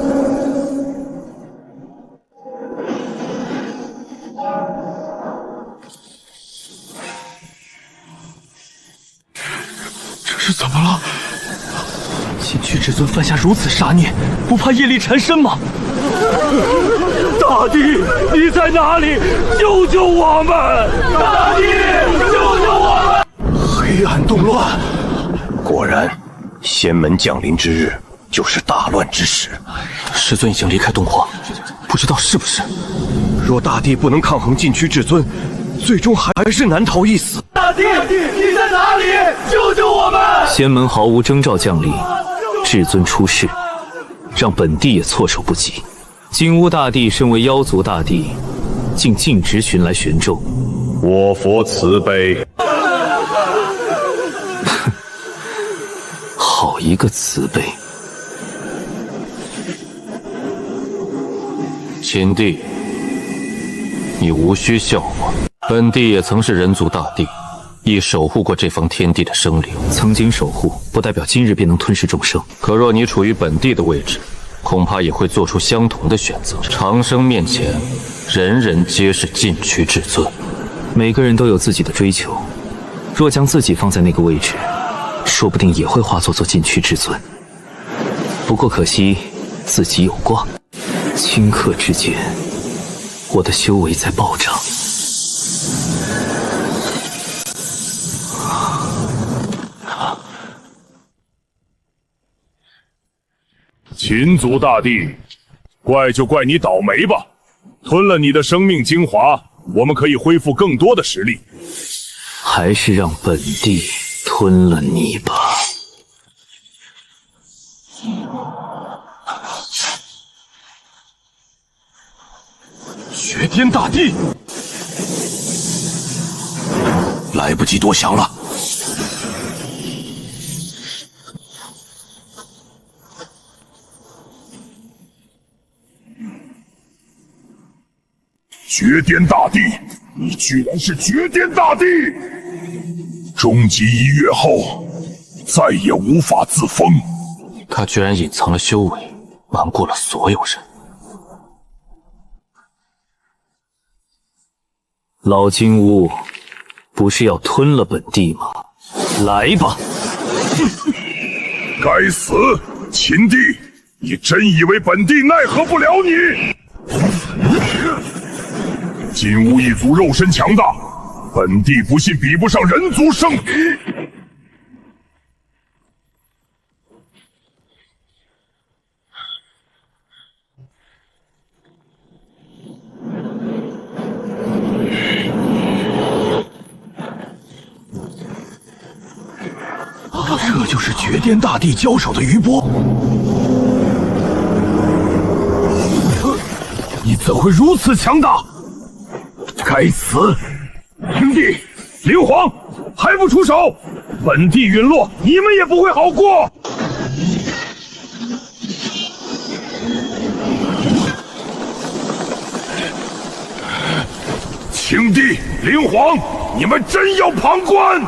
这是怎么了？禁区至尊犯下如此杀孽，不怕业力缠身吗？大帝，你在哪里？救救我们！大帝，救救我们！黑暗动乱。果然，仙门降临之日就是大乱之时。师尊已经离开东荒，不知道是不是？若大帝不能抗衡禁区至尊，最终还是难逃一死。大帝，你在哪里？救救我们！仙门毫无征兆降临，至尊出世，让本帝也措手不及。金乌大帝身为妖族大帝，竟径直寻来玄州。我佛慈悲。好一个慈悲！秦帝，你无需笑话，本帝也曾是人族大帝，亦守护过这方天地的生灵。曾经守护，不代表今日便能吞噬众生。可若你处于本帝的位置，恐怕也会做出相同的选择。长生面前，人人皆是禁区至尊。每个人都有自己的追求，若将自己放在那个位置，说不定也会化作禁区至尊。不过可惜自己有光，顷刻之间，我的修为在暴涨。秦族大帝，怪就怪你倒霉吧！吞了你的生命精华，我们可以恢复更多的实力。还是让本帝吞了你吧。绝天大帝，来不及多想了。绝天大帝，你居然是绝天大帝！终极1月后，再也无法自封。他居然隐藏了修为，瞒过了所有人。老金乌，不是要吞了本帝吗？来吧！该死，秦帝，你真以为本帝奈何不了你？金乌一族肉身强大，本帝不信比不上人族圣体。这就是绝天大帝交手的余波。你怎会如此强大？该死！兄弟，灵皇还不出手，本帝陨落，你们也不会好过。青帝、灵皇，你们真要旁观？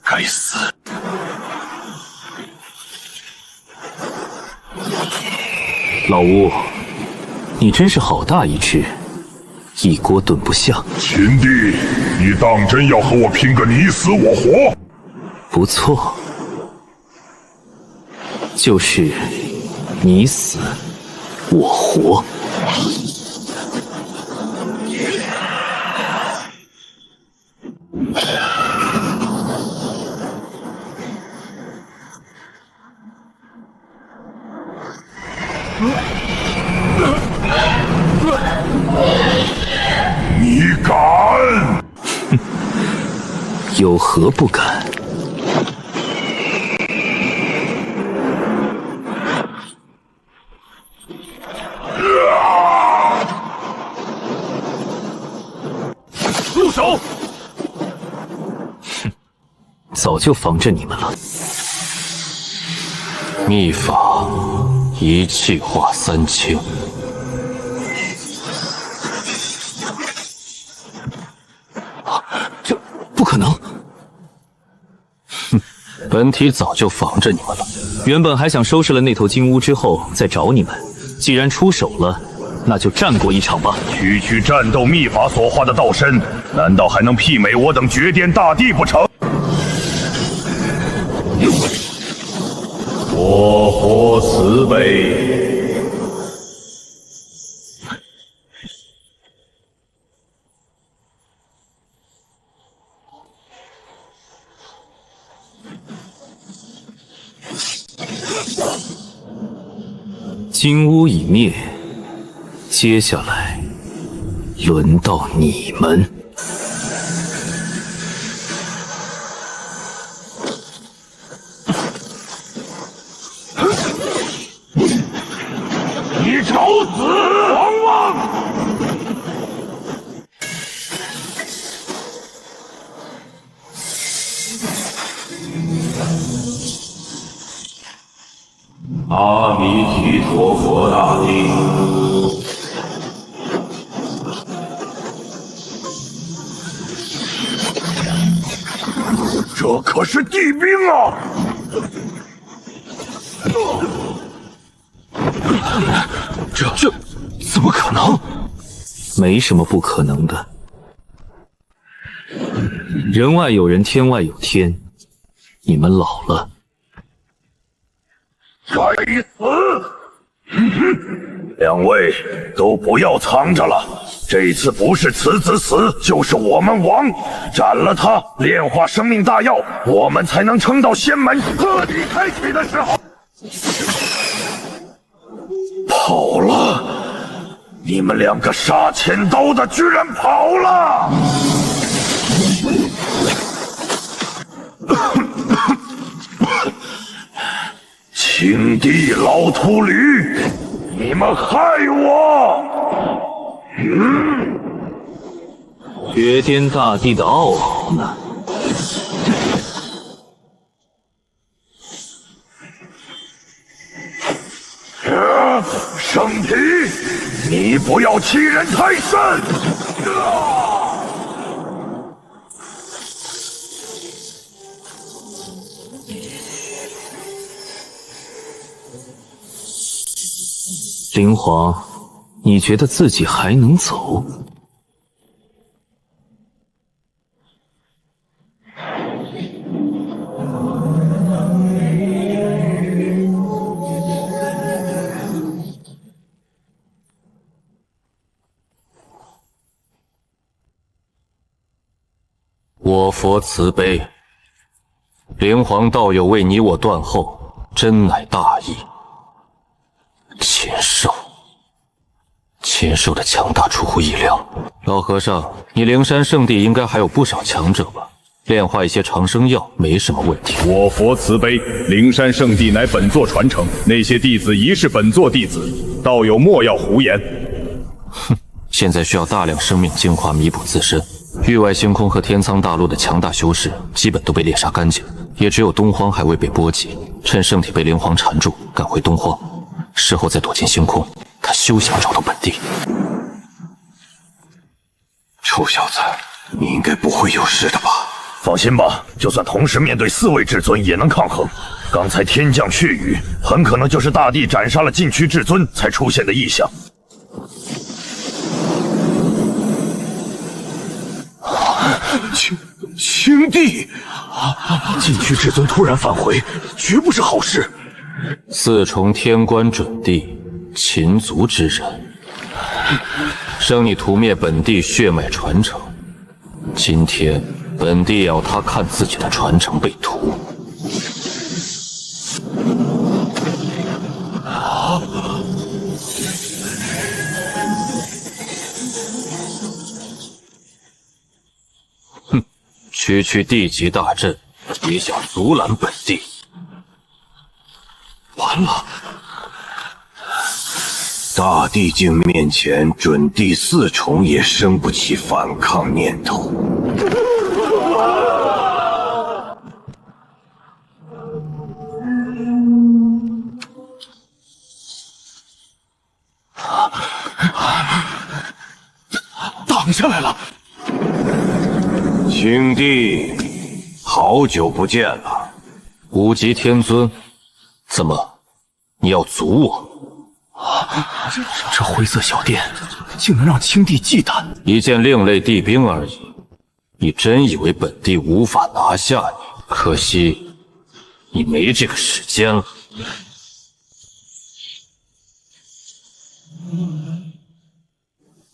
该死！老吴，你真是好大一只，一锅炖不下。秦帝，你当真要和我拼个你死我活？不错，就是你死我活。你敢？有何不敢？住手！早就防着你们了。秘法一气化三清。这不可能！哼，本体早就防着你们了。原本还想收拾了那头金乌之后再找你们，既然出手了，那就战过一场吧。区战斗秘法所化的道身，难道还能媲美我等绝巅大帝不成？我佛慈悲，金乌已灭，接下来轮到你们。你找死！王莽！阿弥提陀佛大帝，这可是地兵啊！这怎么可能？没什么不可能的。人外有人，天外有天。你们老了。该死！两位都不要藏着了，这次不是慈子死，就是我们亡。斩了他，炼化生命大药，我们才能撑到仙门彻底开启的时候。跑了！你们两个杀千刀的居然跑了！青帝老秃驴，你们害我！绝巅大帝的傲豪呢？圣体，你不要欺人太甚！灵皇，你觉得自己还能走？我佛慈悲，灵皇道友为你我断后，真乃大义。禽兽的强大出乎意料。老和尚，你灵山圣地应该还有不少强者吧？炼化一些长生药没什么问题。我佛慈悲，灵山圣地乃本座传承，那些弟子疑是本座弟子，道友莫要胡言。哼，现在需要大量生命精华弥补自身。域外星空和天苍大陆的强大修士基本都被猎杀干净，也只有东荒还未被波及。趁圣体被灵皇缠住，赶回东荒，事后再躲进星空，看休想找到本地。臭小子，你应该不会有事的吧？放心吧，就算同时面对4位至尊也能抗衡。刚才天降血雨，很可能就是大帝斩杀了禁区至尊才出现的异象。青帝，禁区至尊突然返回，绝不是好事。4重天关准帝，秦族之人，生你屠灭本地血脉传承。今天本地要他看自己的传承被屠。哼，区地级大阵，也想阻拦本地？完了！大帝境面前，准帝4重也生不起反抗念头。挡下来了！青帝，好久不见了。无极天尊，怎么，你要阻我？这灰色小店竟能让青帝忌惮？一件另类地兵而已，你真以为本地无法拿下你？可惜，你没这个时间了。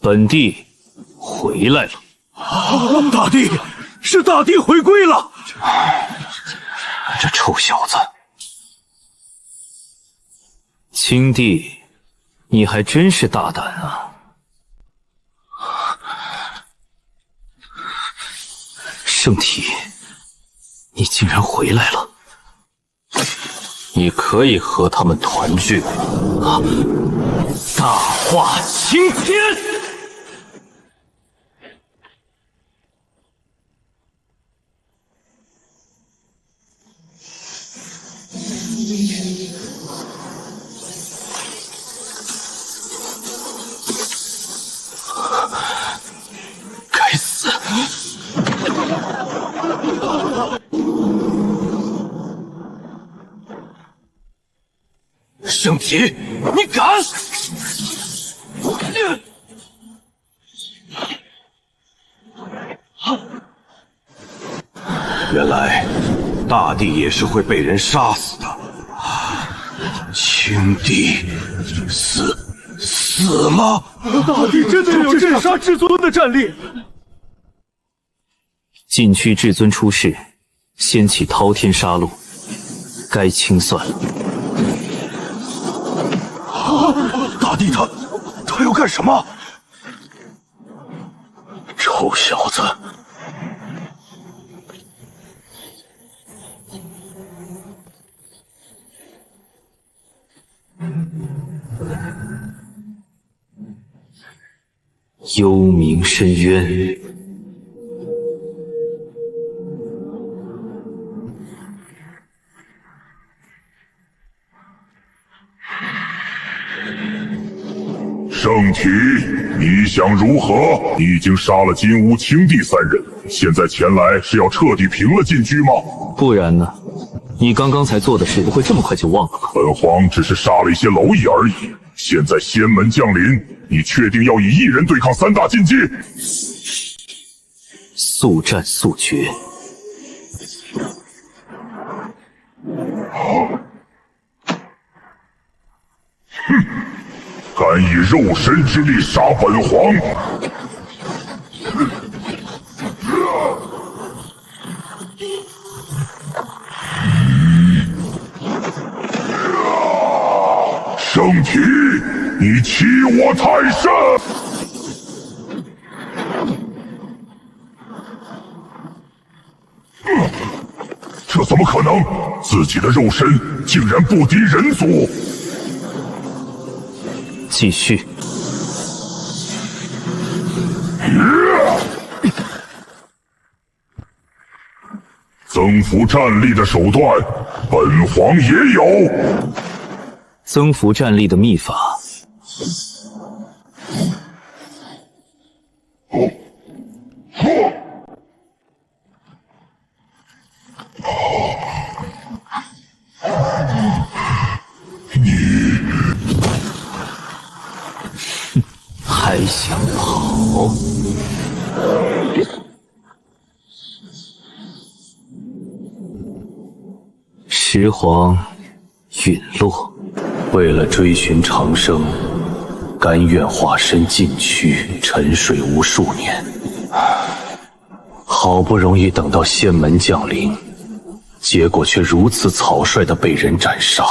本帝回来了。大帝，是大帝回归了！这臭小子，青帝，你还真是大胆啊！圣体，你竟然回来了！你可以和他们团聚啊！大化青天！该死！圣体，你敢！原来大帝也是会被人杀死的。青帝死吗？大帝真的有镇杀至尊的战力。禁区至尊出世，掀起滔天杀戮，该清算了。大帝他要干什么？臭小子！幽冥深渊。圣体，你想如何？你已经杀了金乌、青帝3人，现在前来是要彻底平了禁区吗？不然呢？你刚刚才做的事，不会这么快就忘了吧？本皇只是杀了一些蝼蚁而已。现在仙门降临，你确定要以1人对抗3大禁忌？速战速决。哼！敢以肉身之力杀本皇！圣体，你欺我太甚！这怎么可能？自己的肉身竟然不敌人族！继续。增幅战力的手段，本皇也有。增幅战力的秘法。还想跑？石皇陨落，为了追寻长生，甘愿化身禁区沉睡无数年。好不容易等到仙门降临，结果却如此草率地被人斩杀。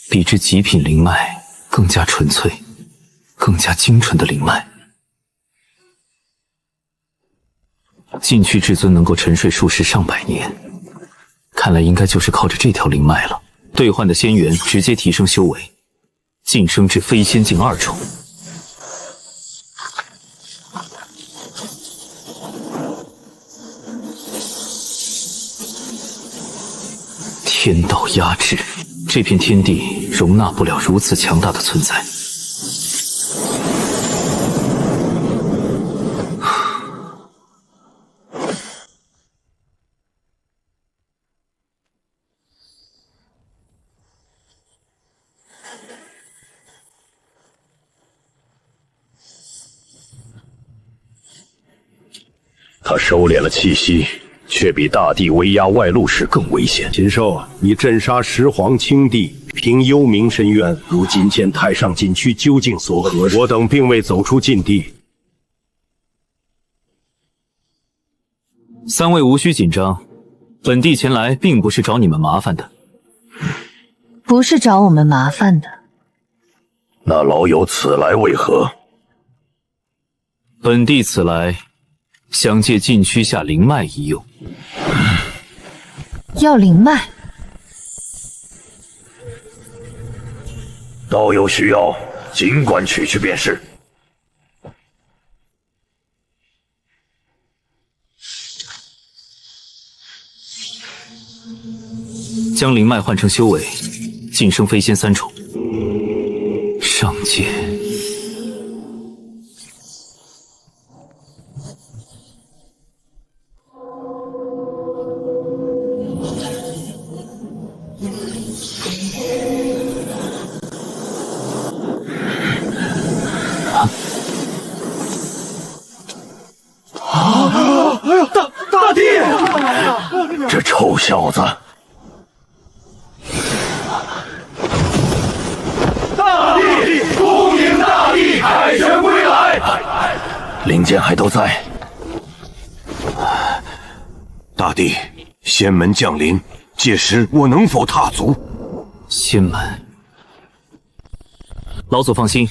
比之极品灵脉更加纯粹、更加精纯的灵脉。禁区至尊能够沉睡数十上百年，看来应该就是靠着这条灵脉了。兑换的仙元直接提升修为，晋升至飞仙境2重。天道压制，这片天地容纳不了如此强大的存在。他收敛了气息，却比大地威压外露时更危险。禽兽，你镇杀石皇青帝，凭幽冥深渊，如今见太上禁区究竟所何？我等并未走出禁地。三位无需紧张，本帝前来并不是找你们麻烦的。不是找我们麻烦的。那老友此来为何？本帝此来，想借禁区下灵脉一用。要灵脉？道友需要，尽管取去便是。将灵脉换成修为，晋升飞仙3重。上界。哎呦，大帝！这臭小子！大帝，恭迎大帝凯旋归来！灵剑还都在。大帝，仙门降临，届时我能否踏足？仙门，老祖放心，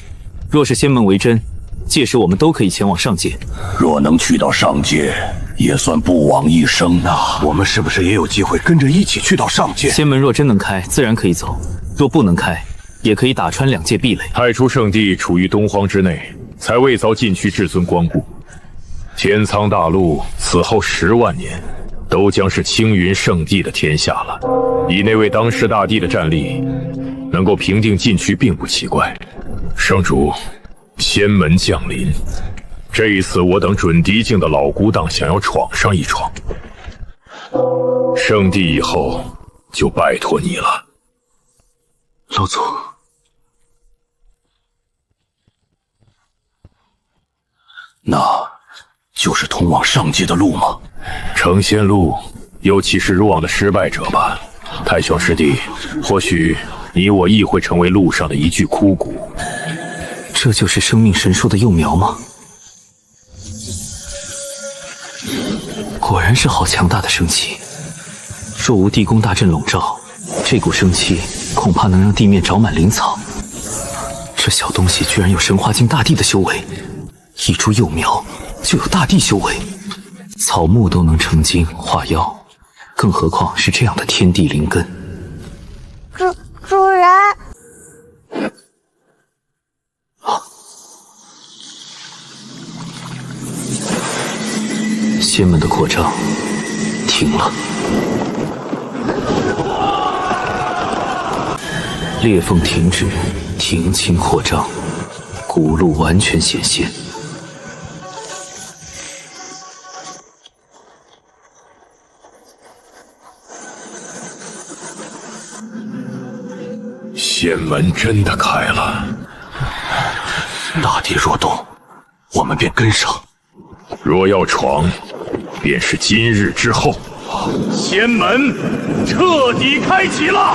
若是仙门为真，届时我们都可以前往上界。若能去到上界，也算不枉一生啊！我们是不是也有机会跟着一起去到上界？仙门若真能开，自然可以走；若不能开，也可以打穿2界壁垒。太初圣地处于东荒之内，才未遭禁区至尊光顾。天苍大陆此后10万年，都将是青云圣地的天下了。以那位当世大帝的战力，能够平定禁区并不奇怪。圣主，仙门降临，这一次我等准敌境的老孤档想要闯上一闯，圣地以后就拜托你了。老祖，那就是通往上界的路吗？成仙路，尤其是入往的失败者吧。太兄师弟，或许你我亦会成为路上的一具枯骨。这就是生命神树的幼苗吗？果然是好强大的生气！若无地宫大阵笼罩，这股生气恐怕能让地面长满灵草。这小东西居然有神华境大帝的修为，一株幼苗就有大帝修为，草木都能成精化药，更何况是这样的天地灵根。主人。仙门的扩张停了，裂缝停止，停清扩张，古路完全显现。仙门真的开了，大地若动，我们便跟上。若要闯，便是今日之后。仙门彻底开启了。